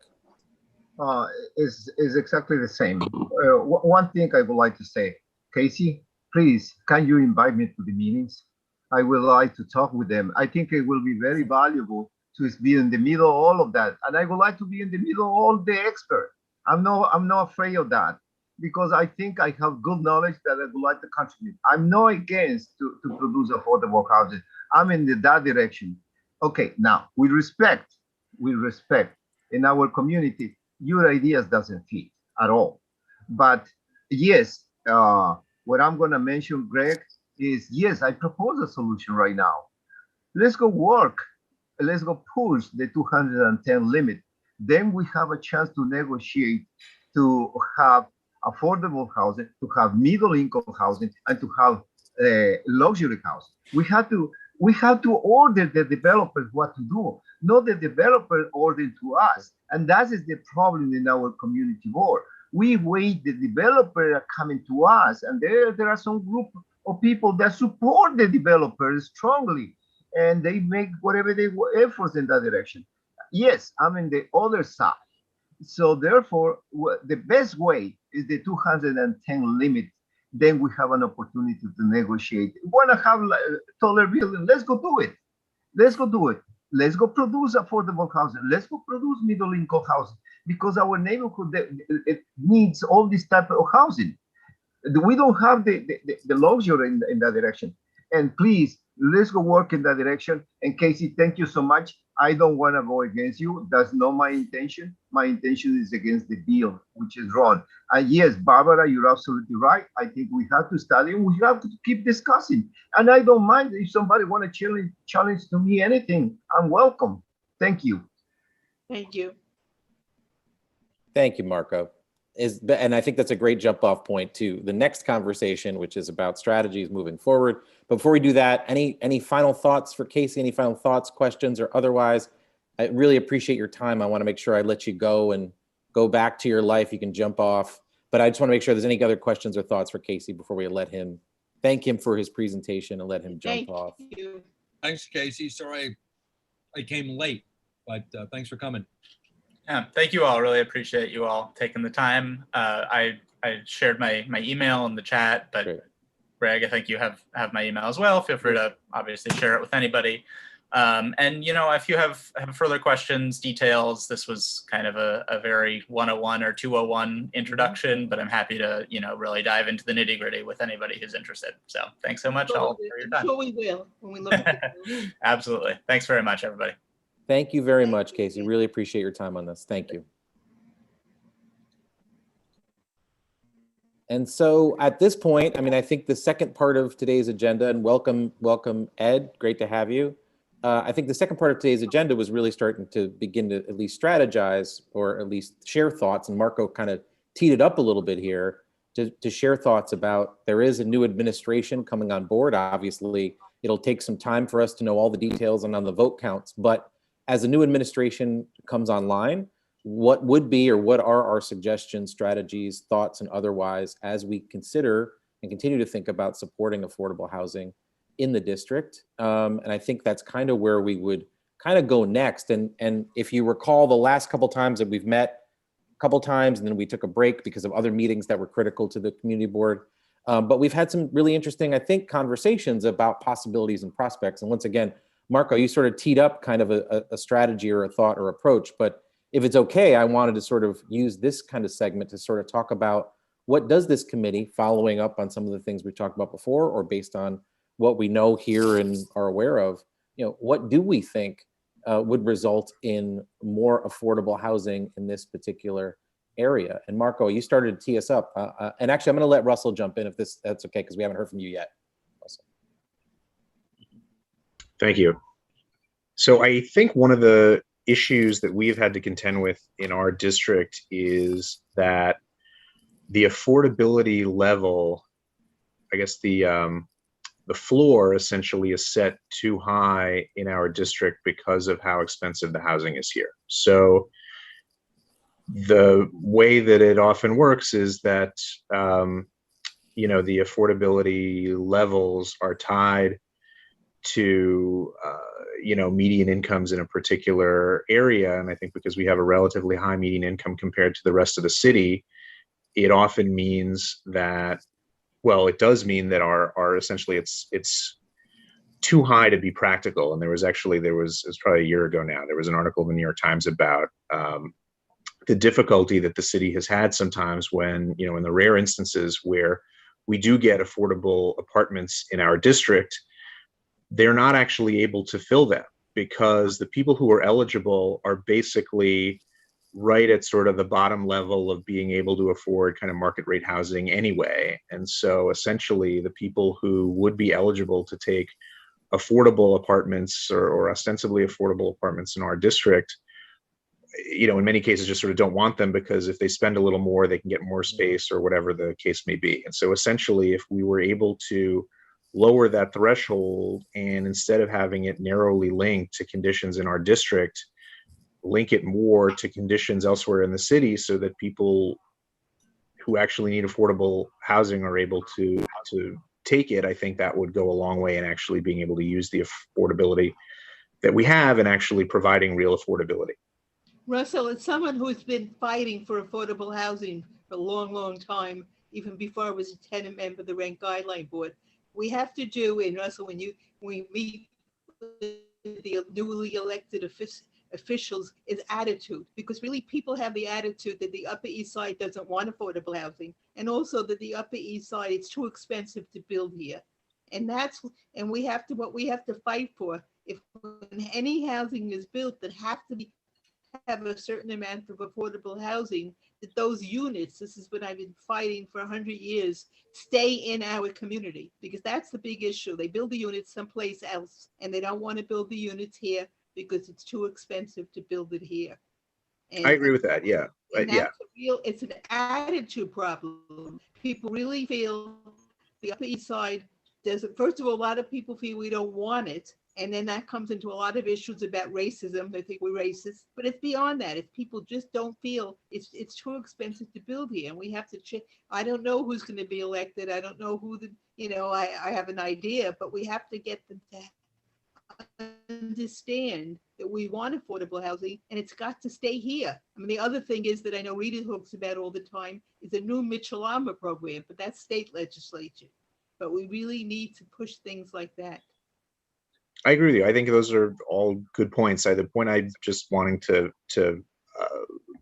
Is exactly the same. One thing I would like to say, Casey, please, can you invite me to the meetings? I would like to talk with them. I think it will be very valuable to be in the middle of all of that. And I would like to be in the middle of all the experts. I'm not afraid of that, because I think I have good knowledge that I would like to contribute. I'm not against to produce affordable housing. I'm in that direction. Okay, now with respect, in our community, your ideas doesn't fit at all. But yes, what I'm gonna mention, Greg, is yes, I propose a solution right now. Let's go work. Let's go push the 210 limit. Then we have a chance to negotiate to have affordable housing, to have middle income housing, and to have luxury housing. We have to order the developers what to do, not the developer order to us. And that is the problem in our community board. We wait, the developer are coming to us, and there are some group of people that support the developers strongly, and they make whatever they efforts in that direction. Yes, I'm in the other side. So therefore, the best way is the 210 limit. Then we have an opportunity to negotiate. Want to have a taller building? Let's go do it. Let's go do it. Let's go produce affordable housing. Let's go produce middle income housing, because our neighborhood it needs all this type of housing. We don't have the luxury in that direction. And please, let's go work in that direction. And Casey, thank you so much. I don't want to go against you. That's not my intention. My intention is against the deal, which is wrong. And yes, Barbara, you're absolutely right. I think we have to study and we have to keep discussing. And I don't mind if somebody want to challenge to me anything. I'm welcome. Thank you. Thank you. Thank you, Marco. And I think that's a great jump off point to the next conversation, which is about strategies moving forward. But before we do that, any final thoughts for Casey? Any final thoughts, questions, or otherwise? I really appreciate your time. I want to make sure I let you go and go back to your life. You can jump off. But I just want to make sure there's any other questions or thoughts for Casey before we let him, thank him for his presentation and let him jump off. Thank you. Thanks, Casey. Sorry I came late, but thanks for coming. Yeah, thank you all. Really appreciate you all taking the time. I shared my email in the chat, but Great. Greg, I think you have my email as well. Feel free to obviously share it with anybody. And if you have further questions, details, this was kind of a very 101 or 201 introduction, but I'm happy to really dive into the nitty gritty with anybody who's interested. So thanks so much all for your time. I'm sure we will when we look at it. Absolutely. Thanks very much, everybody. Thank you very much, Casey. Really appreciate your time on this. Thank you. And so at this point, I think the second part of today's agenda, and welcome, Ed, great to have you. I think the second part of today's agenda was really starting to begin to at least strategize or at least share thoughts. And Marco kind of teed it up a little bit here to share thoughts about there is a new administration coming on board. Obviously, it'll take some time for us to know all the details and on the vote counts, but as a new administration comes online, what would be or what are our suggestions, strategies, thoughts, and otherwise as we consider and continue to think about supporting affordable housing in the district? And I think that's kind of where we would kind of go next. And if you recall, the last couple times that we've met a couple times, and then we took a break because of other meetings that were critical to the community board. But we've had some really interesting, I think, conversations about possibilities and prospects. And once again, Marco, you sort of teed up kind of a strategy or a thought or approach, but if it's okay, I wanted to sort of use this kind of segment to sort of talk about what does this committee, following up on some of the things we've talked about before, or based on what we know here and are aware of, what do we think would result in more affordable housing in this particular area? And Marco, you started to tee us up. And actually, I'm going to let Russell jump in if that's okay, because we haven't heard from you yet. Russell. Thank you. So I think one of the issues that we've had to contend with in our district is that the affordability level, I guess the floor essentially is set too high in our district because of how expensive the housing is here. So the way that it often works is that, the affordability levels are tied to median incomes in a particular area. And I think because we have a relatively high median income compared to the rest of the city, it often means that, well, it does mean that our essentially it's too high to be practical. And it was probably a year ago now, there was an article in the New York Times about the difficulty that the city has had sometimes when, in the rare instances where we do get affordable apartments in our district, they're not actually able to fill them because the people who are eligible are basically right at sort of the bottom level of being able to afford kind of market rate housing anyway. And so essentially the people who would be eligible to take affordable apartments or ostensibly affordable apartments in our district, you know, in many cases just sort of don't want them because if they spend a little more, they can get more space or whatever the case may be. And so essentially, if we were able to lower that threshold and instead of having it narrowly linked to conditions in our district, link it more to conditions elsewhere in the city so that people who actually need affordable housing are able to take it, I think that would go a long way in actually being able to use the affordability that we have and actually providing real affordability. Russell, as someone who's been fighting for affordable housing for a long, long time, even before I was a tenant member of the Rent Guideline Board, we have to do, and Russell, when we meet with the newly elected officials, is attitude, because really people have the attitude that the Upper East Side doesn't want affordable housing, and also that the Upper East Side, it's too expensive to build here. And we have to, what we have to fight for, if any housing is built, that have a certain amount of affordable housing, that those units, this is what I've been fighting for 100 years, stay in our community, because that's the big issue. They build the units someplace else and they don't want to build the units here because it's too expensive to build it here. And I agree with that. Yeah. Yeah. It's an attitude problem. People really feel the Upper East Side doesn't, first of all, a lot of people feel we don't want it. And then that comes into a lot of issues about racism. They think we're racist, but it's beyond that. If people just don't feel it's too expensive to build here, and we have to check. I don't know who's going to be elected. I don't know who I have an idea, but we have to get them to understand that we want affordable housing and it's got to stay here. I mean, the other thing is that I know Rita talks about all the time is a new Mitchell-Lama program, but that's state legislature. But we really need to push things like that. I agree with you. I think those are all good points. The point I just wanting to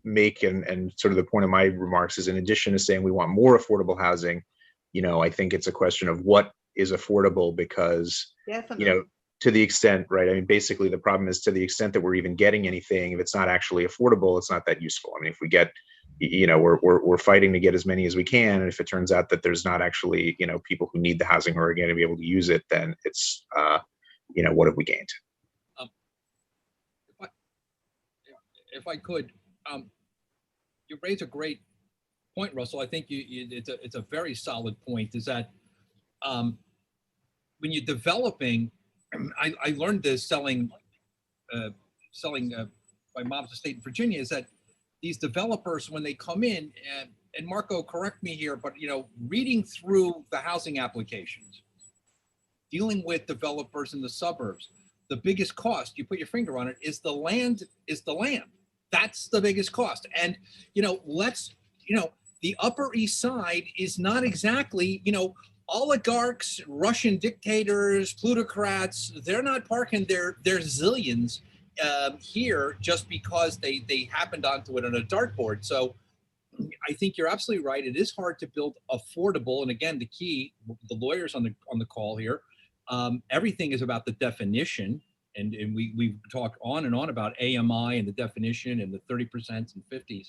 make and sort of the point of my remarks is, in addition to saying we want more affordable housing, I think it's a question of what is affordable, because, Definitely. to the extent, right? I mean, basically the problem is to the extent that we're even getting anything, if it's not actually affordable, it's not that useful. I mean, if we get, we're fighting to get as many as we can, and if it turns out that there's not actually, people who need the housing who are going to be able to use it, then it's, what have we gained? If I could, you raise a great point, Russell. I think it's a very solid point. Is that when you're developing, I learned this selling my mom's estate in Virginia, is that these developers, when they come in, and Marco, correct me here, but reading through the housing applications, dealing with developers in the suburbs, the biggest cost, you put your finger on it, is the land. That's the biggest cost. And, the Upper East Side is not exactly, oligarchs, Russian dictators, plutocrats. They're not parking their zillions here just because they happened onto it on a dartboard. So I think you're absolutely right. It is hard to build affordable. And again, the key, the lawyers on the call here, everything is about the definition, and we've talked on and on about AMI and the definition and the 30% and 50s.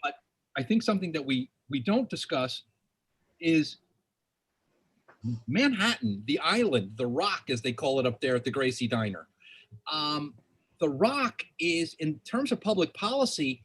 But I think something that we don't discuss is Manhattan, the island, the Rock, as they call it up there at the Gracie Diner. The Rock is, in terms of public policy,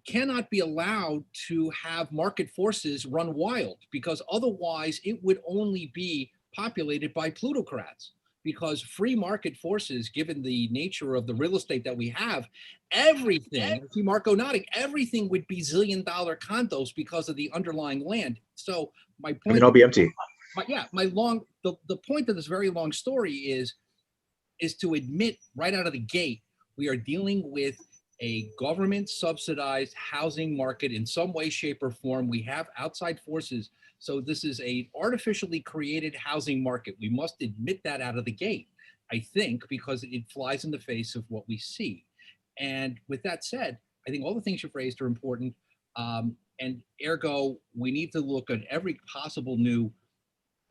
cannot be allowed to have market forces run wild, because otherwise it would only be populated by plutocrats, because free market forces, given the nature of the real estate that we have, everything, I see Marco nodding, everything would be zillion-dollar condos because of the underlying land. So my point, I mean, I'll be empty. The point of this very long story is to admit right out of the gate, we are dealing with a government subsidized housing market in some way, shape, or form. We have outside forces. So this is a artificially created housing market. We must admit that out of the gate, I think, because it flies in the face of what we see. And with that said, I think all the things you've raised are important. And ergo, we need to look at every possible new,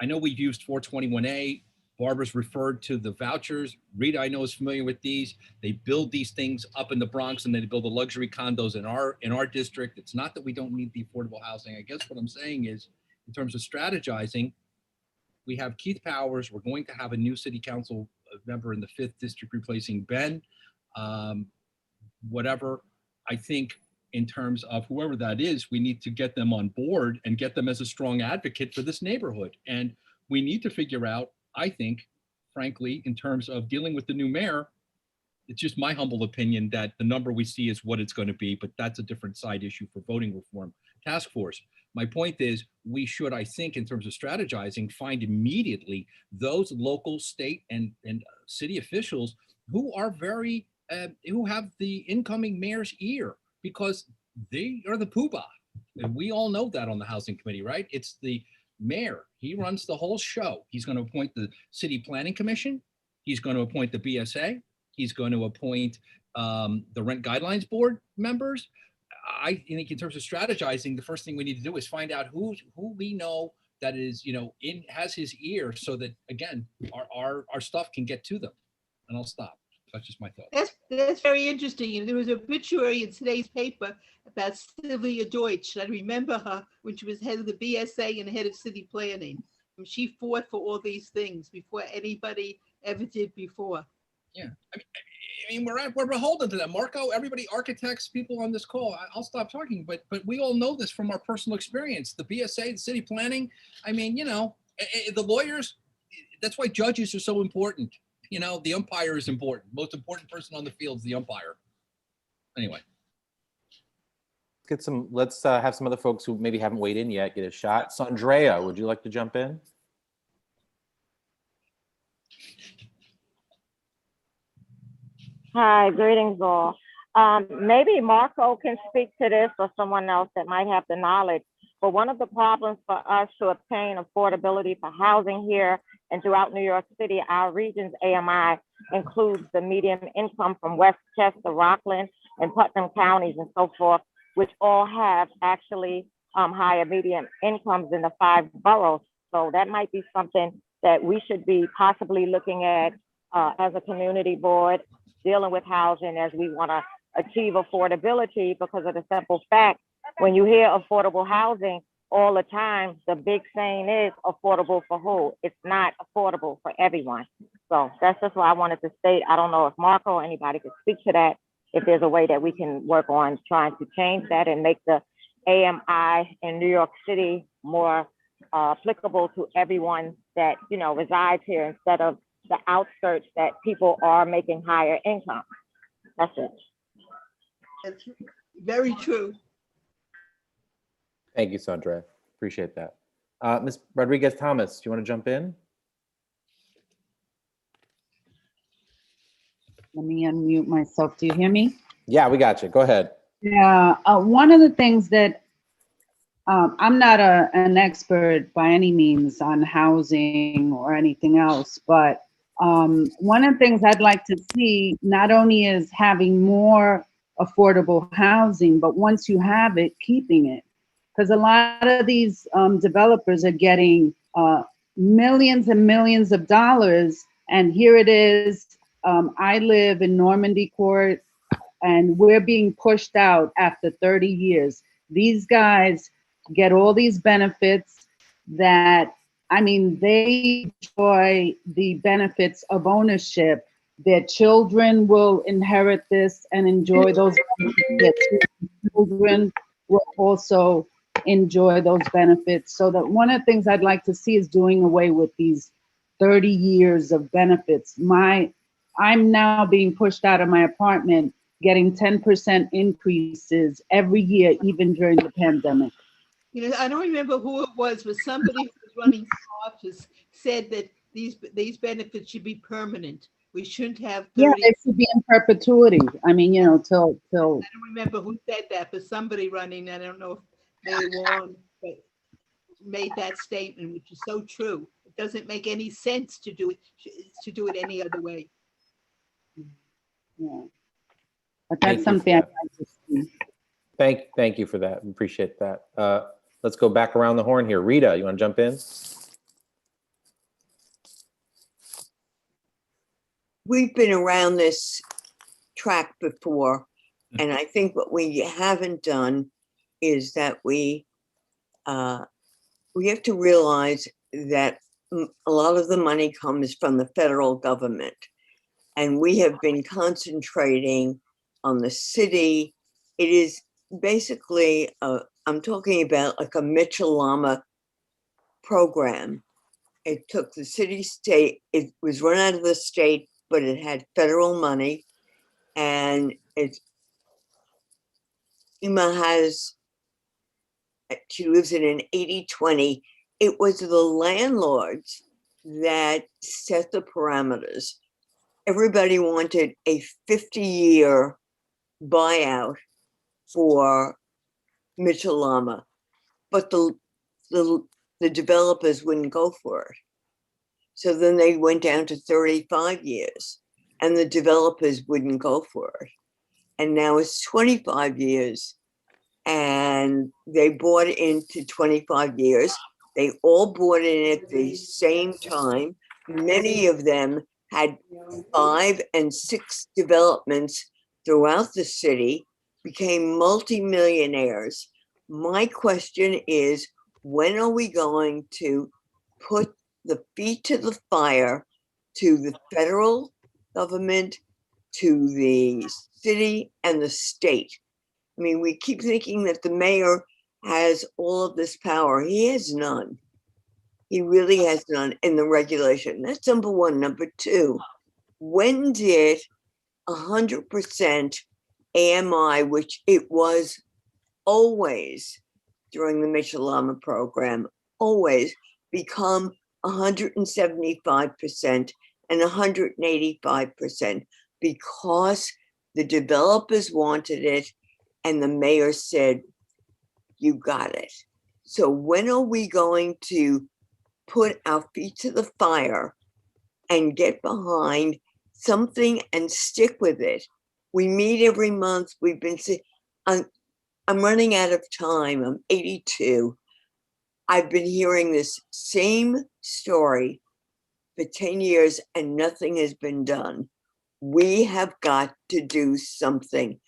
I know we've used 421A Barbara's referred to the vouchers. Rita, I know, is familiar with these. They build these things up in the Bronx, and then they build the luxury condos in our district. It's not that we don't need the affordable housing. I guess what I'm saying is, in terms of strategizing, we have Keith Powers. We're going to have a new city council member in the 5th district replacing Ben. Whatever, I think in terms of whoever that is, we need to get them on board and get them as a strong advocate for this neighborhood. And we need to figure out, I think, frankly, in terms of dealing with the new mayor, it's just my humble opinion that the number we see is what it's going to be, but that's a different side issue for voting reform task force. My point is, we should, I think, in terms of strategizing, find immediately those local, state, and city officials who are very, who have the incoming mayor's ear, because they are the poobah. And we all know that on the housing committee, right? It's the mayor. He runs the whole show. He's going to appoint the city planning commission. He's going to appoint the BSA. He's going to appoint the rent guidelines board members. I think in terms of strategizing, the first thing we need to do is find out who we know that is, has his ear, so that, again, our stuff can get to them. And I'll stop. That's just my thought. That's very interesting. There was an obituary in today's paper about Sylvia Deutsch. I remember her when she was head of the BSA and head of city planning. And she fought for all these things before anybody ever did before. Yeah, I mean, we're beholden to them. Marco, everybody, architects, people on this call. I'll stop talking, but we all know this from our personal experience. The BSA, the city planning. I mean, the lawyers. That's why judges are so important. The umpire is important. Most important person on the field is the umpire. Anyway. Let's have some other folks who maybe haven't weighed in yet get a shot. Sandrea, would you like to jump in? Hi, greetings all. Maybe Marco can speak to this, or someone else that might have the knowledge. But one of the problems for us to obtain affordability for housing here and throughout New York City, our region's AMI includes the median income from Westchester, Rockland, and Putnam counties and so forth, which all have actually higher median incomes in the 5 boroughs. So that might be something that we should be possibly looking at as a community board, dealing with housing as we want to achieve affordability, because of the simple fact, when you hear affordable housing all the time, the big saying is affordable for who? It's not affordable for everyone. So that's just what I wanted to state. I don't know if Marco or anybody could speak to that, if there's a way that we can work on trying to change that and make the AMI in New York City more applicable to everyone that, resides here, instead of the outskirts that people are making higher income. That's it. That's very true. Thank you, Sandra. Appreciate that. Ms. Rodriguez-Thomas, do you want to jump in? Let me unmute myself. Do you hear me? Yeah, we got you. Go ahead. Yeah, one of the things that I'm not an expert by any means on housing or anything else, but one of the things I'd like to see not only is having more affordable housing, but once you have it, keeping it. Because a lot of these developers are getting millions and millions of dollars, and here it is. I live in Normandy Court, and we're being pushed out after 30 years. These guys get all these benefits that, they enjoy the benefits of ownership. Their children will inherit this and enjoy those benefits. Their children will also enjoy those benefits. So that one of the things I'd like to see is doing away with these 30 years of benefits. I'm now being pushed out of my apartment, getting 10% increases every year, even during the pandemic. I don't remember who it was, but somebody who was running for office said that these benefits should be permanent. We shouldn't have 30. Yeah, it should be in perpetuity. till. I don't remember who said that, but somebody running, I don't know if they won, but made that statement, which is so true. It doesn't make any sense to do it any other way. Yeah. But that's something I'd like to see. Thank you for that. Appreciate that. Let's go back around the horn here. Rita, you want to jump in? we've been around this track before, and I think what we haven't done is that we have to realize that a lot of the money comes from the federal government, and we have been concentrating on the city. It is basically, I'm talking about like a Mitchell-Lama program. It took the city state, it was run out of the state, but it had federal money, and Ima has, she lives in an 80-20. It was the landlords that set the parameters. Everybody wanted a 50-year buyout for Mitchell-Lama, but the developers wouldn't go for it. So then they went down to 35 years, and the developers wouldn't go for it. And now it's 25 years, and they bought into 25 years. They all bought in at the same time. Many of them had 5 and 6 developments throughout the city, became multimillionaires. My question is, when are we going to put the feet to the fire to the federal government, to the city and the state? I mean, we keep thinking that the mayor has all of this power. He has none. He really has none in the regulation. That's number one. Number two, when did 100% AMI, which it was always during the Mitchell-Lama program, always become 175% and 185%, because the developers wanted it and the mayor said, you got it. So when are we going to put our feet to the fire and get behind something and stick with it? We meet every month. We've been, I'm running out of time. I'm 82. I've been hearing this same story for 10 years and nothing has been done. We have got to do something.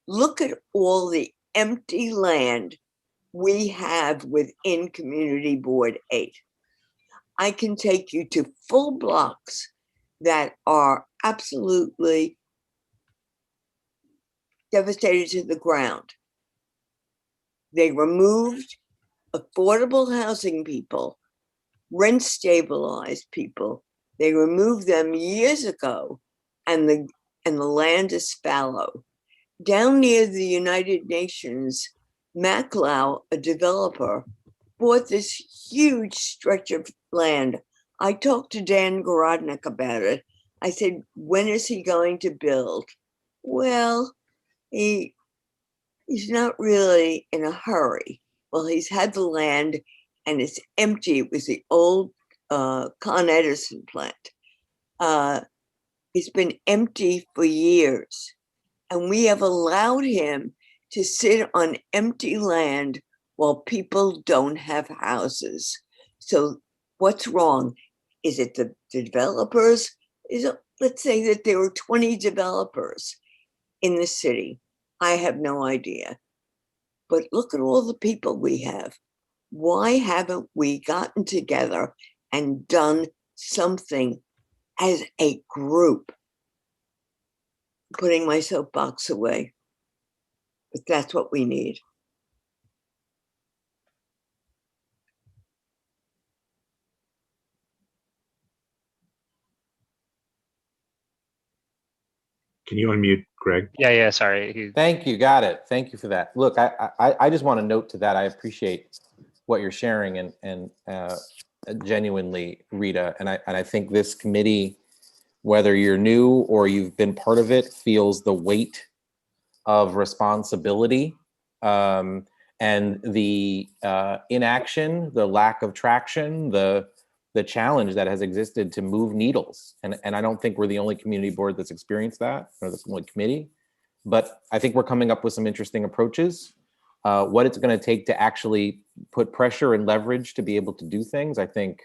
Look at all the empty land we have within Community Board 8. I can take you to full blocks that are absolutely devastated to the ground. They removed affordable housing people, rent stabilized people. They removed them years ago, and the land is fallow. Down near the United Nations, Maclau, a developer, bought this huge stretch of land. I talked to Dan Gorodnik about it. I said, when is he going to build? Well, he's not really in a hurry. Well, he's had the land and it's empty. It was the old Con Edison plant. It's been empty for years. And we have allowed him to sit on empty land while people don't have houses. So what's wrong? Is it the developers? Let's say that there were 20 developers in the city. I have no idea. But look at all the people we have. Why haven't we gotten together and done something as a group? Putting my soapbox away. But that's what we need. Can you unmute Greg? Yeah, sorry. Thank you, got it. Thank you for that. Look, I just want to note to that, I appreciate what you're sharing and genuinely, Rita, and I think this committee, whether you're new or you've been part of it, feels the weight of responsibility and the inaction, the lack of traction, the challenge that has existed to move needles. And I don't think we're the only community board that's experienced that, or the only committee, but I think we're coming up with some interesting approaches. What it's going to take to actually put pressure and leverage to be able to do things, I think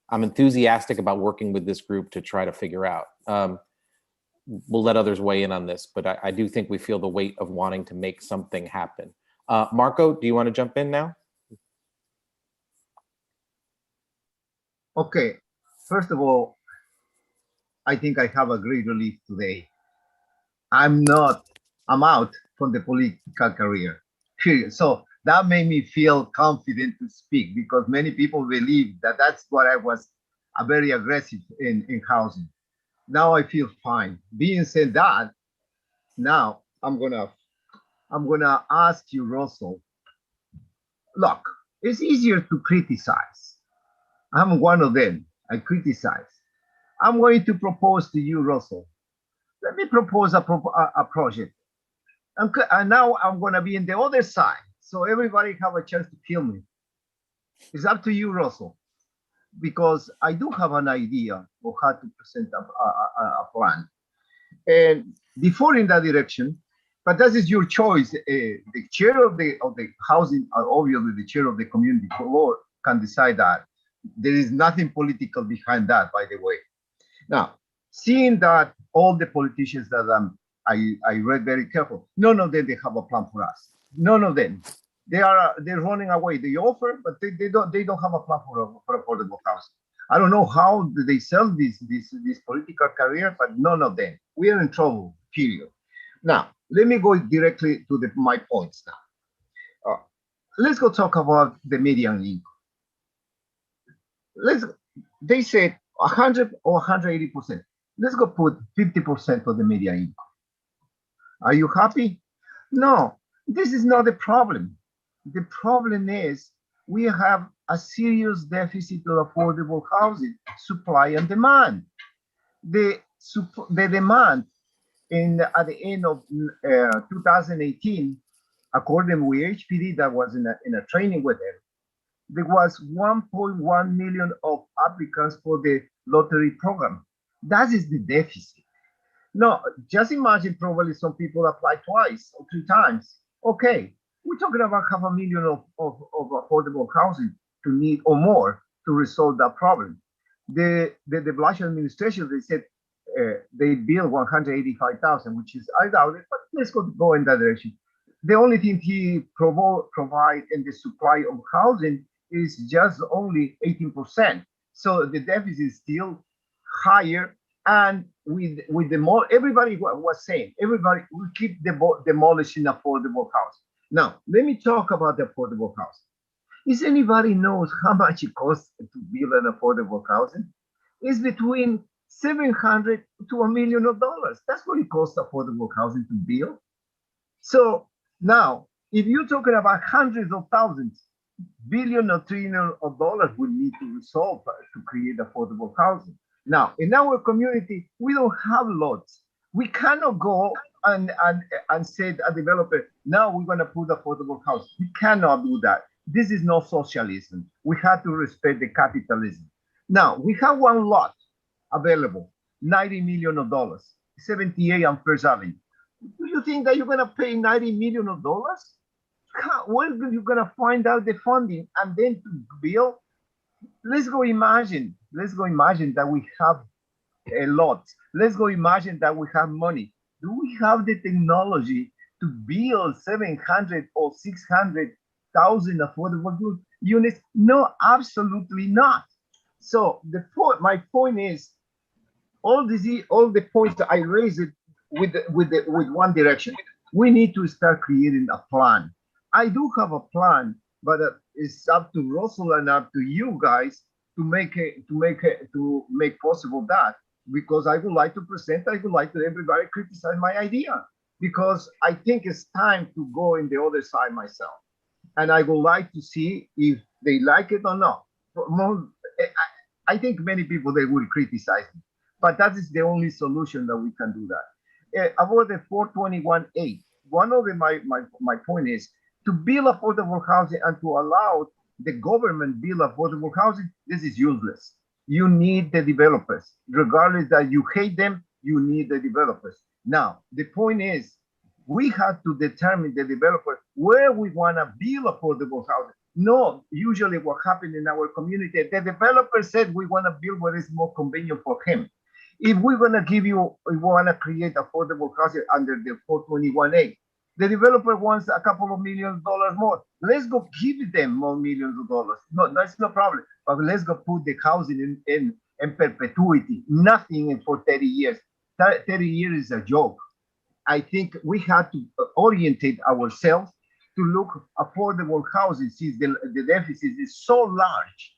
I'm enthusiastic about working with this group to try to figure out. We'll let others weigh in on this, but I do think we feel the weight of wanting to make something happen. Marco, do you want to jump in now? Okay, first of all, I think I have a great relief today. I'm out from the political career, period. So that made me feel confident to speak, because many people believe that that's what I was very aggressive in housing. Now I feel fine. Being said that, now I'm gonna ask you, Russell. Look, it's easier to criticize. I'm one of them. I criticize. I'm going to propose to you, Russell. Let me propose a project. And now I'm going to be in the other side, so everybody have a chance to kill me. It's up to you, Russell, because I do have an idea of how to present a plan. And before in that direction, but that is your choice. The chair of the housing, obviously the chair of the community board, can decide that. There is nothing political behind that, by the way. Now, seeing that all the politicians that I read very careful, none of them they have a plan for us. None of them. They're running away. They offer, but they don't have a plan for affordable housing. I don't know how they sell this political career, but none of them. We are in trouble. Period. Now, let me go directly to my points now. Let's go talk about the median income. They said 100 or 180%. Let's go put 50% of the median income. Are you happy? No, this is not the problem. The problem is we have a serious deficit of affordable housing, supply and demand. The demand at the end of 2018, according with HPD, that was in a training with them, there was 1.1 million of applicants for the lottery program. That is the deficit. No, just imagine probably some people apply twice or 3 times. Okay, we're talking about 500,000 of affordable housing to need or more to resolve that problem. The Demolition administration, they said they built 185,000, which is, I doubt it, but let's go in that direction. The only thing he provide in the supply of housing is just only 18%. So the deficit is still higher. And with the more, everybody was saying, everybody will keep demolishing affordable housing. Now, let me talk about the affordable housing. Is anybody knows how much it costs to build an affordable housing? It's between $700 to $1 million. That's what it costs affordable housing to build. So now, if you're talking about hundreds of thousands, billion or trillion of dollars we need to resolve to create affordable housing. Now, in our community, we don't have lots. We cannot go and say to a developer, now we're going to put affordable housing. We cannot do that. This is not socialism. We have to respect the capitalism. Now, we have one lot available, $90 million, 78 on First Avenue. Do you think that you're going to pay $90 million? When are you going to find out the funding and then to build? Let's go imagine that we have a lot. Let's go imagine that we have money. Do we have the technology to build 700 or 600,000 affordable units? No, absolutely not. So my point is, all the points that I raised with one direction. We need to start creating a plan. I do have a plan, but it's up to Russell and up to you guys to make possible that, because I would like to present, I would like to everybody criticize my idea, because I think it's time to go in the other side myself. And I would like to see if they like it or not. I think many people, they will criticize me, but that is the only solution that we can do that. About the 421A, one of my point is to build affordable housing and to allow the government build affordable housing. This is useless. You need the developers. Regardless that you hate them, you need the developers. Now, the point is, we have to determine the developer where we want to build affordable housing. No, usually what happened in our community, the developer said we want to build what is more convenient for him. If we're going to give you, we want to create affordable housing under the 421A, the developer wants a couple of $1 million more. Let's go give them more millions of dollars. No, that's no problem. But let's go put the housing in perpetuity, nothing for 30 years. 30 years is a joke. I think we have to orientate ourselves to look affordable housing since the deficit is so large.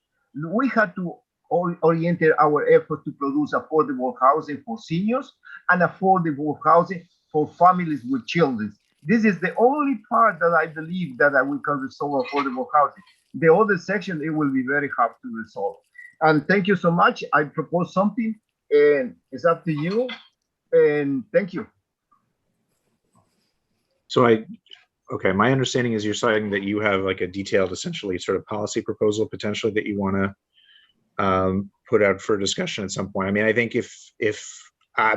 We have to orient our effort to produce affordable housing for seniors and affordable housing for families with children. This is the only part that I believe that we can resolve affordable housing. The other section, it will be very hard to resolve. And thank you so much. I propose something, and it's up to you. And thank you. So okay, my understanding is you're saying that you have like a detailed, essentially sort of policy proposal potentially that you want to put out for discussion at some point. I mean, I think if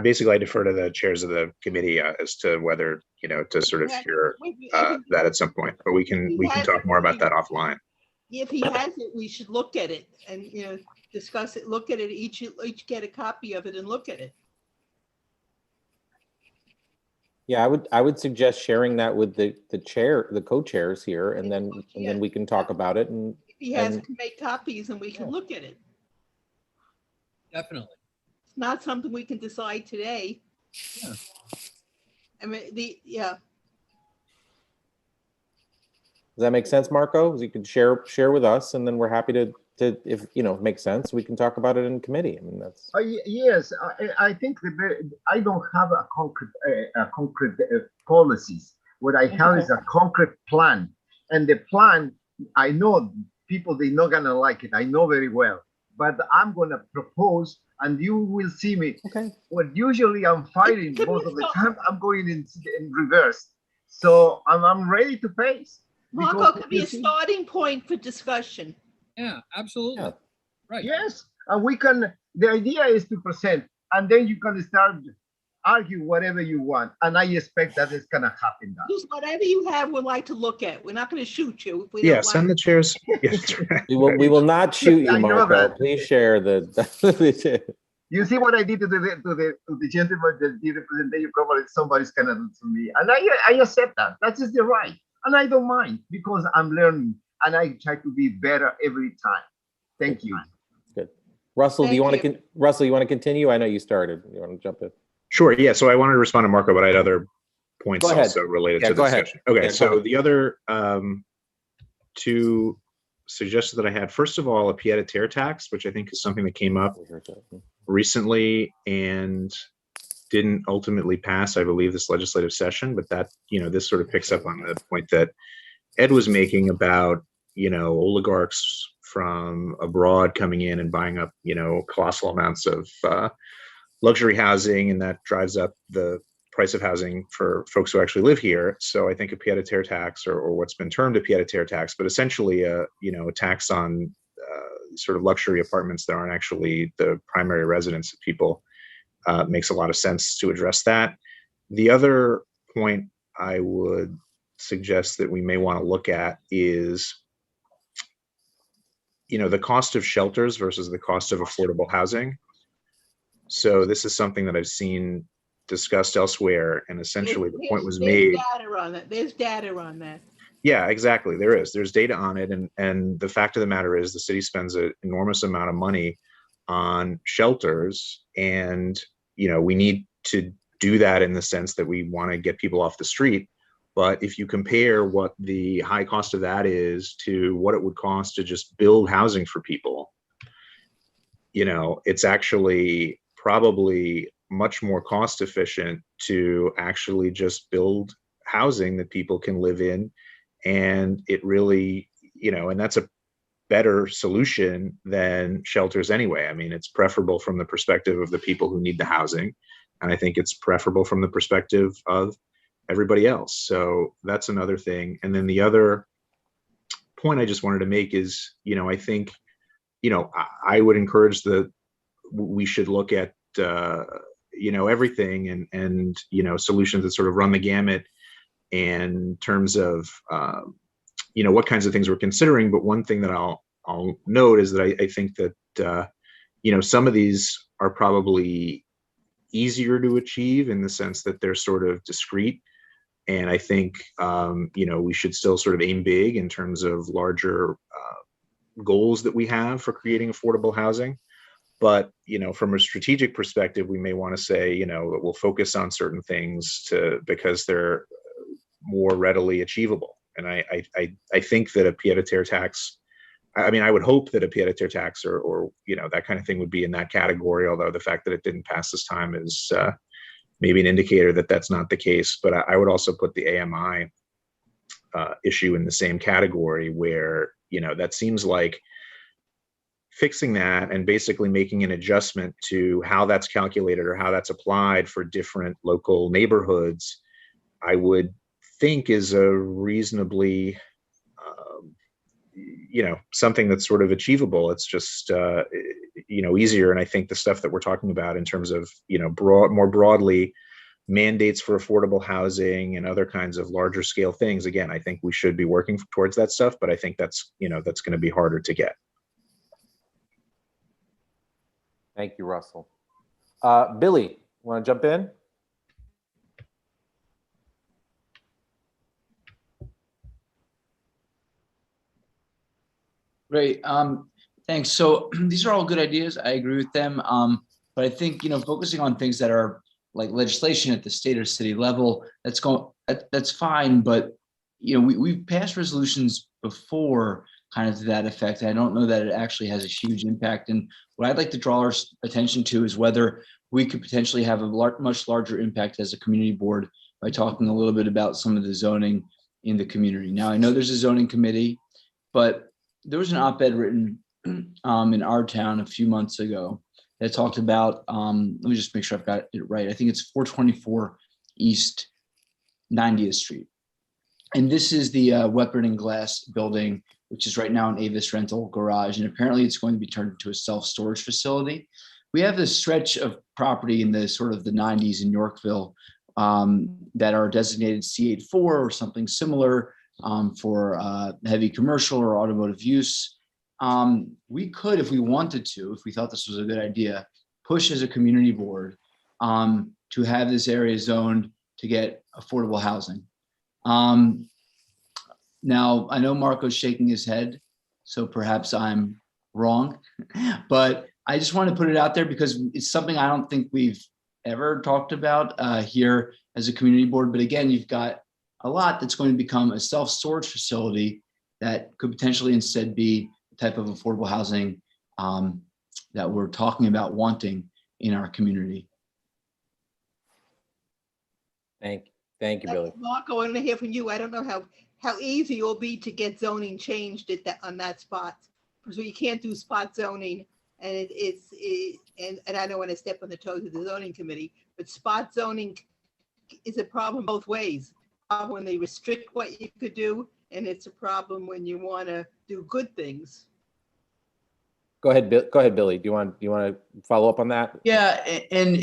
basically I defer to the chairs of the committee as to whether, to sort of hear that at some point, but we can talk more about that offline. If he has it, we should look at it and, discuss it, look at it, each get a copy of it and look at it. Yeah, I would suggest sharing that with the co-chairs here, and then we can talk about it. And if he has to make copies, and we can look at it. Definitely. It's not something we can decide today. Yeah. I mean, Does that make sense, Marco? You can share with us, and then we're happy to if it makes sense, we can talk about it in committee. I mean, that's. Yes, I think I don't have a concrete policies. What I have is a concrete plan, and the plan, I know people, they're not gonna like it. I know very well, but I'm gonna propose, and you will see me. Okay. Well, usually I'm fighting most of the time. I'm going in reverse, so I'm ready to face. Marco could be a starting point for discussion. Yeah, absolutely. Yeah. Right. Yes, and the idea is to present, and then you can start argue whatever you want, and I expect that it's gonna happen. Just whatever you have, we'd like to look at. We're not going to shoot you. If we Yeah, don't send like the chairs. We will not shoot you, Marco. Please share the. You see what I did to the gentleman that did the presentation. Probably somebody's gonna do to me, and I accept that. That is the right, and I don't mind because I'm learning, and I try to be better every time. Thank you. Good. Russell, do you want to Russell, you want to continue? I know you started. You want to jump in? Sure. Yeah. So I wanted to respond to Marco, but I had other points also related to the discussion. Okay. Yeah, so the other two suggestions that I had, first of all, a pied-à-terre tax, which I think is something that came up recently and didn't ultimately pass, I believe, this legislative session. But that, this sort of picks up on the point that Ed was making about, oligarchs from abroad coming in and buying up, colossal amounts of luxury housing, and that drives up the price of housing for folks who actually live here. So I think a pied-à-terre tax, or what's been termed a pied-à-terre tax, but essentially a tax on sort of luxury apartments that aren't actually the primary residence of people, makes a lot of sense to address that. The other point I would suggest that we may want to look at is, the cost of shelters versus the cost of affordable housing. So this is something that I've seen discussed elsewhere, and essentially the point was made. There's data on that. Yeah, exactly. There's data on it, and the fact of the matter is the city spends an enormous amount of money on shelters, and we need to do that in the sense that we want to get people off the street. But if you compare what the high cost of that is to what it would cost to just build housing for people, it's actually probably much more cost efficient to actually just build housing that people can live in. And it really, and that's a better solution than shelters anyway. I mean, it's preferable from the perspective of the people who need the housing. And I think it's preferable from the perspective of everybody else. So that's another thing. And then the other point I just wanted to make is, I think, I would encourage we should look at, everything and solutions that sort of run the gamut in terms of, what kinds of things we're considering. But one thing that I'll note is that I think that some of these are probably easier to achieve in the sense that they're sort of discrete. And I think, we should still sort of aim big in terms of larger goals that we have for creating affordable housing. But, from a strategic perspective, we may want to say, that we'll focus on certain things because they're more readily achievable. And I think that a pied-à-terre tax, I would hope that a pied-à-terre tax or that kind of thing would be in that category, although the fact that it didn't pass this time is maybe an indicator that that's not the case. But I would also put the AMI issue in the same category where, that seems like fixing that and basically making an adjustment to how that's calculated or how that's applied for different local neighborhoods, I would think is a reasonably, something that's sort of achievable. It's just, easier. And I think the stuff that we're talking about in terms of, more broadly, mandates for affordable housing and other kinds of larger scale things. Again, I think we should be working towards that stuff, but I think that's going to be harder to get. Thank you, Russell. Billy, want to jump in? Great. Thanks. So these are all good ideas. I agree with them. But I think, focusing on things that are like legislation at the state or city level, that's fine. But, we've passed resolutions before kind of to that effect. I don't know that it actually has a huge impact. And what I'd like to draw our attention to is whether we could potentially have a much larger impact as a community board by talking a little bit about some of the zoning in the community. Now, I know there's a zoning committee, but there was an op-ed written in our town a few months ago that talked about, let me just make sure I've got it right. I think it's 424 East 90th Street. And this is the Weapon and Glass building, which is right now an Avis rental garage. And apparently it's going to be turned into a self-storage facility. We have this stretch of property in the sort of the 90s in Yorkville that are designated C84 or something similar for heavy commercial or automotive use. We could, if we wanted to, if we thought this was a good idea, push as a community board to have this area zoned to get affordable housing. Now, I know Marco's shaking his head, so perhaps I'm wrong, but I just want to put it out there because it's something I don't think we've ever talked about here as a community board. But again, you've got a lot that's going to become a self-storage facility that could potentially instead be the type of affordable housing that we're talking about wanting in our community. Thank you, Billy. Marco, I want to hear from you. I don't know how easy it will be to get zoning changed on that spot. So you can't do spot zoning, and and I don't want to step on the toes of the zoning committee, but spot zoning is a problem both ways. When they restrict what you could do, and it's a problem when you want to do good things. Go ahead, Billy. Do you want to follow up on that? Yeah, and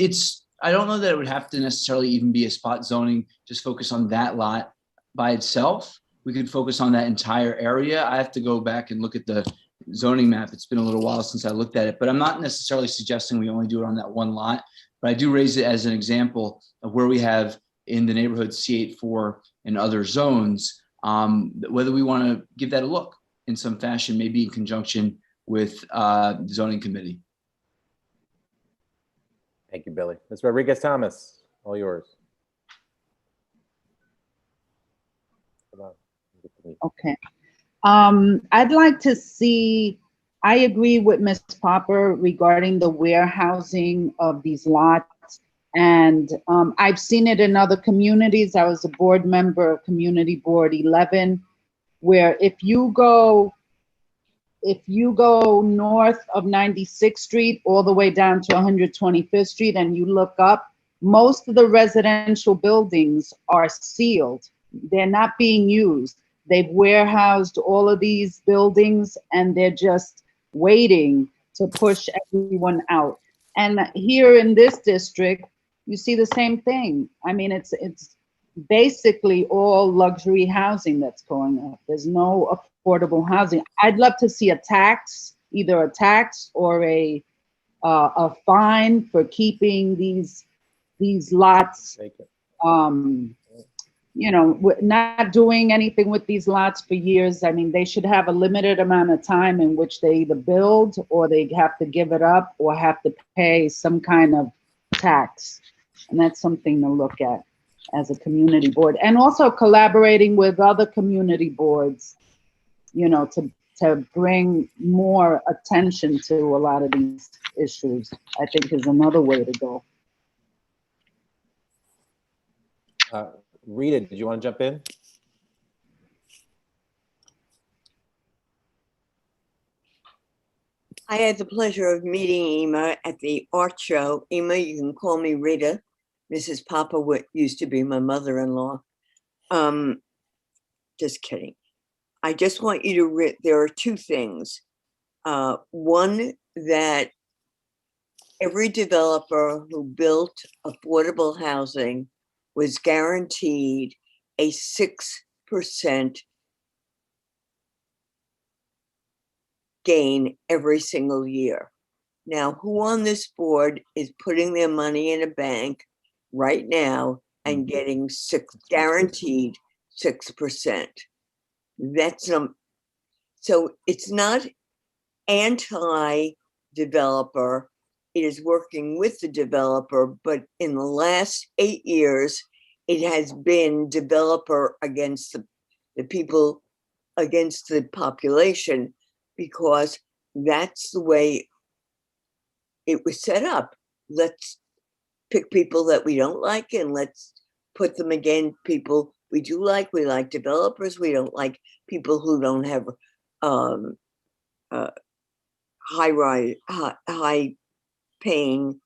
I don't know that it would have to necessarily even be a spot zoning, just focus on that lot by itself. We could focus on that entire area. I have to go back and look at the zoning map. It's been a little while since I looked at it, but I'm not necessarily suggesting we only do it on that one lot, but I do raise it as an example of where we have in the neighborhood C84 and other zones, whether we want to give that a look in some fashion, maybe in conjunction with the zoning committee. Thank you, Billy. Ms. Rodriguez-Thomas, all yours. Okay. I'd like to see, I agree with Ms. Popper regarding the warehousing of these lots. And I've seen it in other communities. I was a board member of Community Board 11, where if you go north of 96th Street all the way down to 125th Street and you look up, most of the residential buildings are sealed. They're not being used. They've warehoused all of these buildings and they're just waiting to push everyone out. And here in this district, you see the same thing. I mean, it's basically all luxury housing that's going up. There's no affordable housing. I'd love to see a tax, either a tax or a fine for keeping these lots. You know, not doing anything with these lots for years. I mean, they should have a limited amount of time in which they either build or they have to give it up or have to pay some kind of tax. And that's something to look at as a community board, and also collaborating with other community boards, you know, to bring more attention to a lot of these issues, I think is another way to go. Rita, did you want to jump in? I had the pleasure of meeting Ema at the art show. Ema, you can call me Rita. Mrs. Papa used to be my mother-in-law. Just kidding. I just want you to there are two things. One, that every developer who built affordable housing was guaranteed a 6% gain every single year. Now, who on this board is putting their money in a bank right now and getting guaranteed 6%? That's so it's not anti-developer. It is working with the developer, but in the last 8 years, it has been developer against the people, against the population, because that's the way it was set up. Let's pick people that we don't like and let's put them against people we do like. We like developers. We don't like people who don't have high paying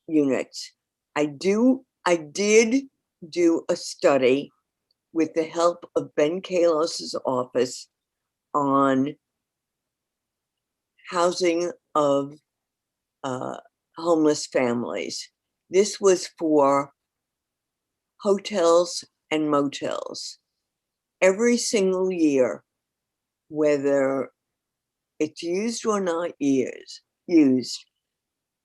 units. I did do a study with the help of Ben Kalos's office on housing of homeless families. This was for hotels and motels. Every single year, whether it's used or not used,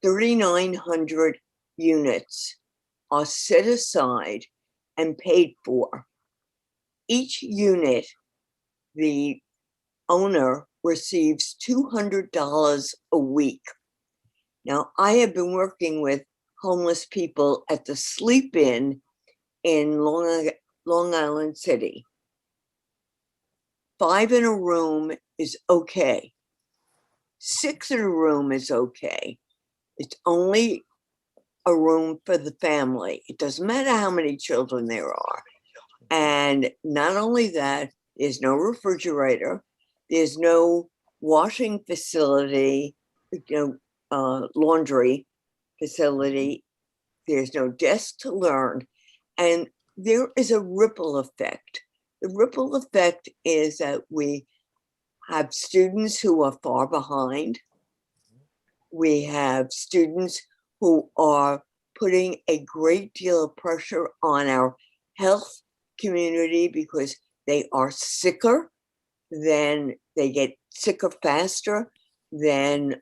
3,900 units are set aside and paid for. Each unit, the owner receives $200 a week. Now, I have been working with homeless people at the Sleep-In in Long Island City. 5 in a room is okay. 6 in a room is okay. It's only a room for the family. It doesn't matter how many children there are. And not only that, there's no refrigerator, there's no washing facility, laundry facility, there's no desk to learn, and there is a ripple effect. The ripple effect is that we have students who are far behind. We have students who are putting a great deal of pressure on our health community because they are sicker, then they get sicker faster than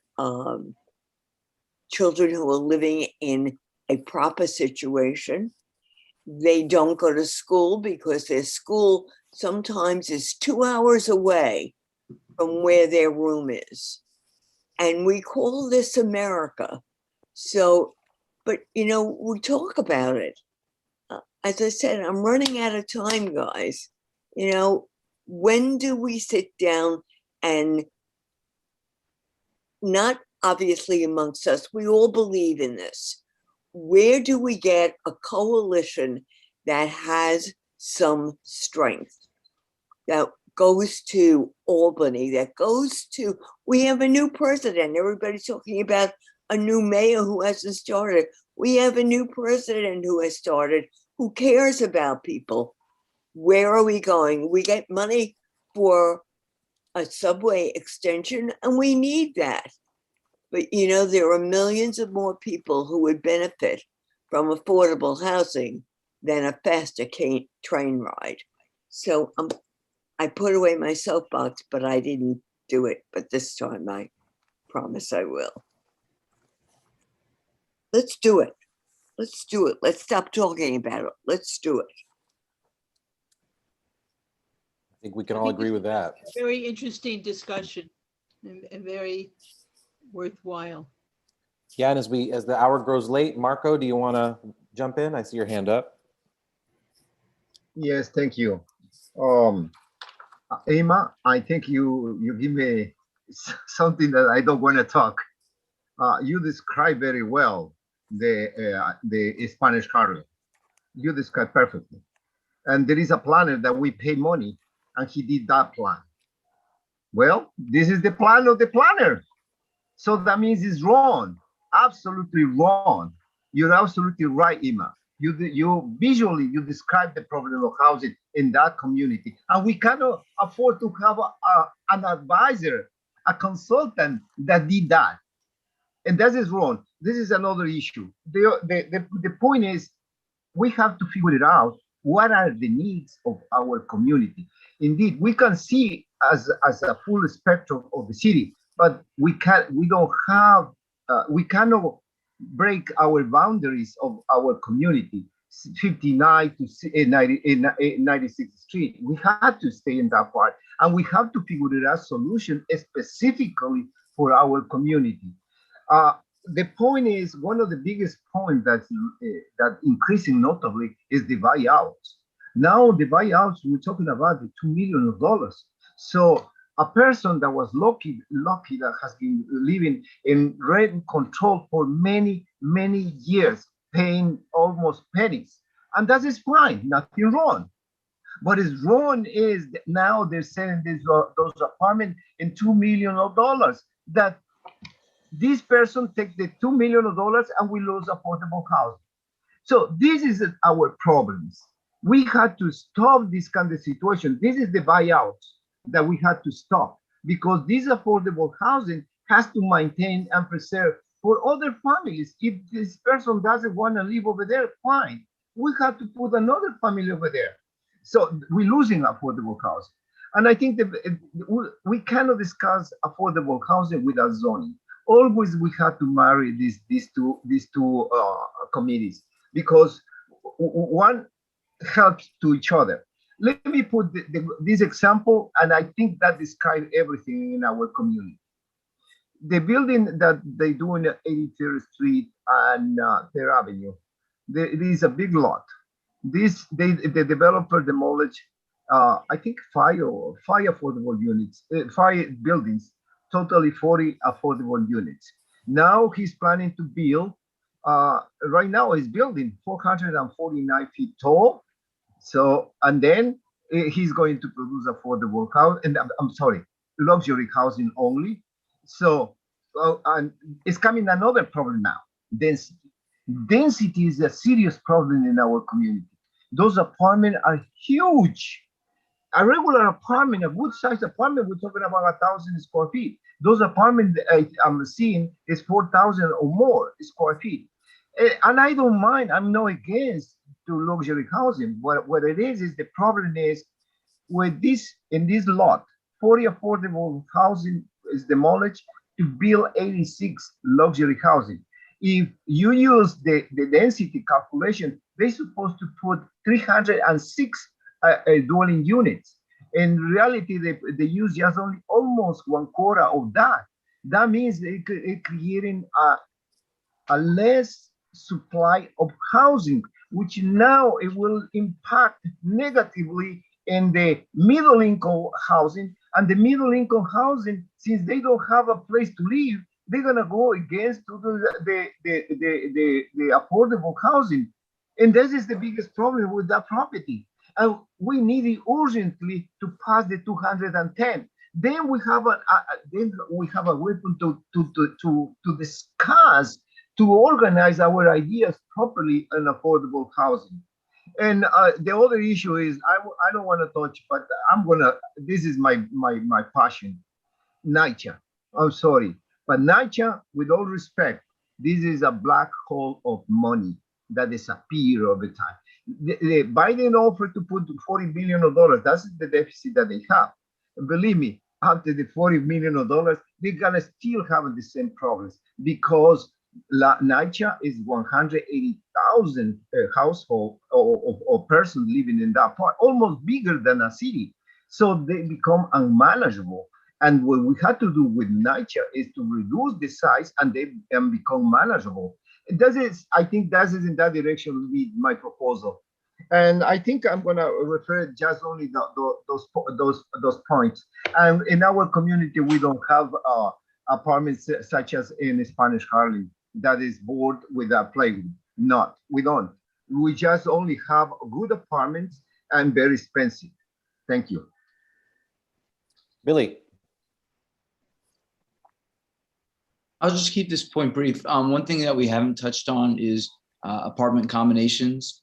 children who are living in a proper situation. They don't go to school because their school sometimes is 2 hours away from where their room is. And we call this America. So, but we talk about it. As I said, I'm running out of time, guys. When do we sit down and, not obviously amongst us, we all believe in this. Where do we get a coalition that has some strength, that goes to Albany, that goes to, we have a new president. Everybody's talking about a new mayor who hasn't started. We have a new president who has started, who cares about people. Where are we going? We get money for a subway extension, and we need that. But there are millions of more people who would benefit from affordable housing than a faster train ride. So I put away my soapbox, but I didn't do it. But this time I promise I will. Let's do it. Let's do it. Let's stop talking about it. Let's do it. I think we can all agree with that. Very interesting discussion and very worthwhile. Yeah, and as the hour grows late, Marco, do you want to jump in? I see your hand up. Yes, thank you. Emma, I think you give me something that I don't want to talk. You describe very well the Spanish Harlem. You describe perfectly. And there is a planner that we pay money, and he did that plan. Well, this is the plan of the planner. So that means it's wrong, absolutely wrong. You're absolutely right, Emma. You visually, you describe the problem of housing in that community. And we cannot afford to have an advisor, a consultant that did that. And that is wrong. This is another issue. The point is, we have to figure it out. What are the needs of our community? Indeed, we can see as a full spectrum of the city, but we cannot break our boundaries of our community, 59 to 96th Street. We have to stay in that part, and we have to figure out a solution specifically for our community. The point is, one of the biggest points that increasing notably is the buyouts. Now the buyouts, we're talking about the $2 million. So a person that was lucky that has been living in rent control for many, many years, paying almost pennies. And that is fine, nothing wrong. What is wrong is that now they're selling those apartments in $2 million, that this person takes the $2 million and we lose affordable housing. So this is our problems. We had to stop this kind of situation. This is the buyouts that we had to stop, because this affordable housing has to maintain and preserve for other families. If this person doesn't want to live over there, fine. We have to put another family over there. So we're losing affordable housing. And I think that we cannot discuss affordable housing without zoning. Always we have to marry these two committees, because one helps to each other. Let me put this example, and I think that describes everything in our community. The building that they do in 83rd Street and 3rd Avenue, there is a big lot. The developer demolished, I think, five affordable units, 5 buildings, totally 40 affordable units. Now he's planning to build, right now he's building 449 feet tall. So, and then he's going to produce affordable house, and I'm sorry, luxury housing only. So, and it's coming another problem now, density. Density is a serious problem in our community. Those apartments are huge. A regular apartment, a good sized apartment, we're talking about 1,000 square feet. Those apartments I'm seeing is 4,000 or more square feet. And I don't mind, I'm not against to luxury housing. What it is the problem is with this, in this lot, 40 affordable housing is demolished to build 86 luxury housing. If you use the density calculation, they're supposed to put 306 dwelling units. In reality, they use just only almost 1/4 of that. That means they're creating a less supply of housing, which now it will impact negatively in the middle income housing. And the middle income housing, since they don't have a place to live, they're gonna go against the affordable housing. And this is the biggest problem with that property. And we need it urgently to pass the 210. Then we have a weapon to discuss, to organize our ideas properly on affordable housing. And the other issue is, I don't want to touch, but I'm gonna. This is my passion, NYCHA. I'm sorry, but NYCHA, with all respect, this is a black hole of money that disappears over time. The Biden offered to put $40 billion. That's the deficit that they have. And believe me, after the $40 million, they're gonna still have the same problems because NYCHA is 180,000 household or persons living in that part, almost bigger than a city. So they become unmanageable. And what we had to do with NYCHA is to reduce the size and they become manageable. I think that is in that direction with my proposal. And I think I'm going to refer just only those points. And in our community, we don't have apartments such as in Spanish Harlem that is board with a playroom. We don't. We just only have good apartments and very expensive. Thank you. Billy. I'll just keep this point brief. One thing that we haven't touched on is apartment combinations,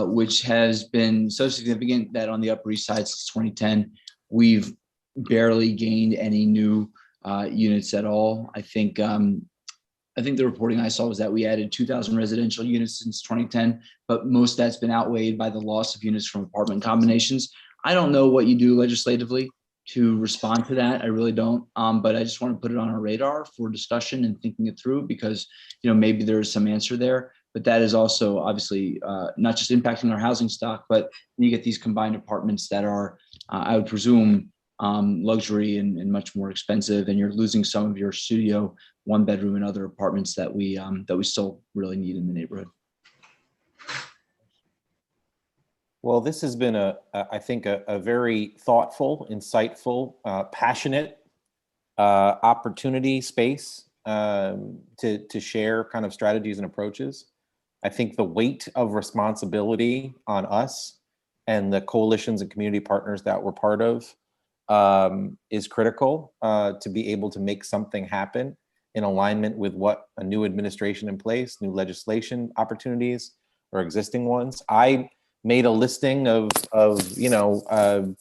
which has been so significant that on the Upper East Side since 2010, we've barely gained any new units at all. I think the reporting I saw was that we added 2,000 residential units since 2010, but most of that's been outweighed by the loss of units from apartment combinations. I don't know what you do legislatively to respond to that. I really don't. But I just want to put it on our radar for discussion and thinking it through because, maybe there's some answer there, but that is also obviously not just impacting our housing stock, but you get these combined apartments that are, I would presume, luxury and much more expensive, and you're losing some of your studio, one bedroom and other apartments that we still really need in the neighborhood. Well, this has been I think a very thoughtful, insightful, passionate opportunity space to share kind of strategies and approaches. I think the weight of responsibility on us and the coalitions and community partners that we're part of is critical to be able to make something happen in alignment with what a new administration in place, new legislation opportunities, or existing ones. I made a listing of 12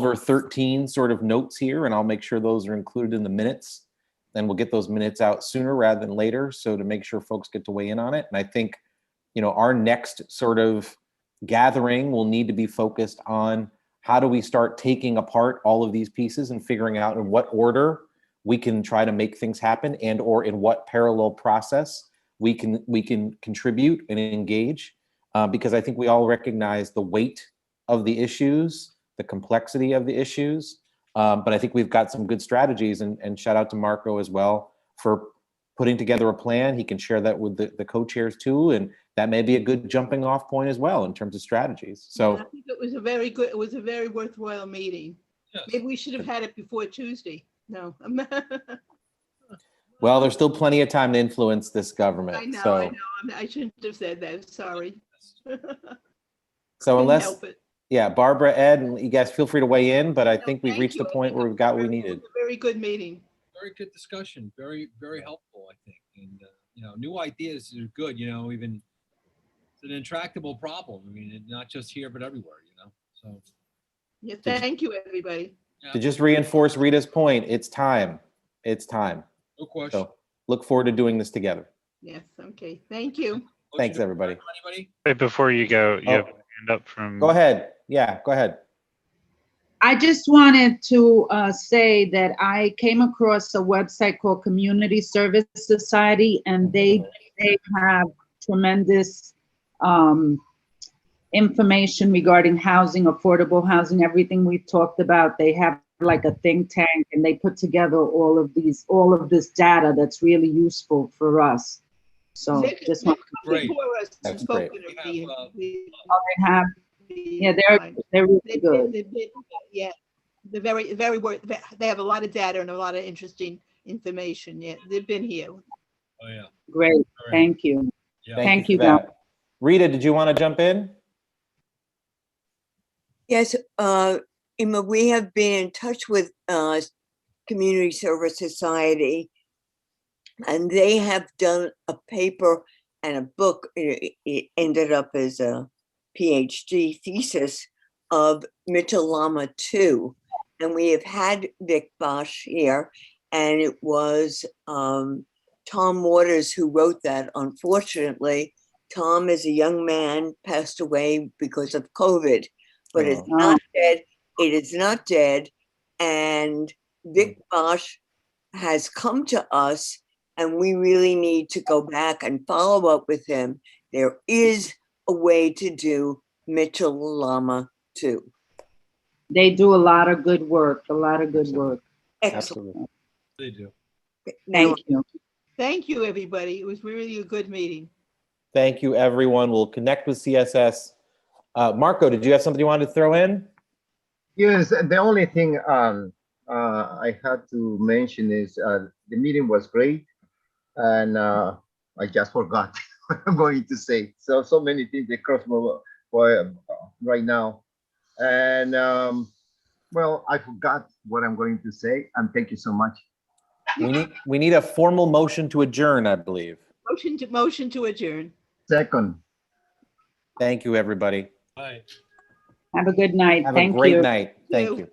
or 13 sort of notes here, and I'll make sure those are included in the minutes. Then we'll get those minutes out sooner rather than later, so to make sure folks get to weigh in on it. And I think, our next sort of gathering will need to be focused on how do we start taking apart all of these pieces and figuring out in what order we can try to make things happen, and or in what parallel process we can contribute and engage. Because I think we all recognize the weight of the issues, the complexity of the issues, but I think we've got some good strategies, and shout out to Marco as well for putting together a plan. He can share that with the co-chairs too, and that may be a good jumping off point as well in terms of strategies. So I think it was a very worthwhile meeting. Yes. Maybe we should have had it before Tuesday. No. Well, there's still plenty of time to influence this government. I know, so. I know. I shouldn't have said that. Sorry. So unless, yeah, Barbara, Ed, and you guys feel free to weigh in, but I think we've reached the point where we've got what we needed. Very good meeting. Very good discussion. Very, very helpful, I think. And, new ideas are good, even it's an intractable problem. I mean, not just here, but everywhere, so. Yeah, thank you, everybody. To just reinforce Rita's point, it's time. It's time. No question. So look forward to doing this together. Yes, okay. Thank you. Thanks, everybody. Right before you go, you have a hand up from. Go ahead. Yeah, go ahead. I just wanted to say that I came across a website called Community Service Society, and they have tremendous information regarding housing, affordable housing, everything we've talked about. They have like a think tank, and they put together all of this data that's really useful for us. So just want to great. That's great. Yeah, they're really good. Yeah, they're very they have a lot of data and a lot of interesting information. Yeah, they've been here. Oh yeah. Great. Right. Thank you. Yeah. Thank you. Rita, did you want to jump in? Yes, Emma, we have been in touch with Community Service Society, and they have done a paper and a book. It ended up as a PhD thesis of Mitchell Lama 2. And we have had Vic Bosch here, and it was Tom Waters who wrote that. Unfortunately, Tom is a young man, passed away because of COVID, but it's Oh. not dead. It is not dead. And Vic Bosch has come to us, and we really need to go back and follow up with him. There is a way to do Mitchell Lama too. They do a lot of good work, Excellent. Absolutely. They do. Now, Thank you. Thank you, everybody. It was really a good meeting. Thank you, everyone. We'll connect with CSS. Marco, did you have something you wanted to throw in? Yes, the only thing I had to mention is the meeting was great, and I just forgot what I'm going to say. So many things that cross my right now, and well, I forgot what I'm going to say. And thank you so much. We need a formal motion to adjourn, I believe. Motion to adjourn. Second. Thank you, everybody. Bye. Have a good night. Have Thank a great you. night. Thank you.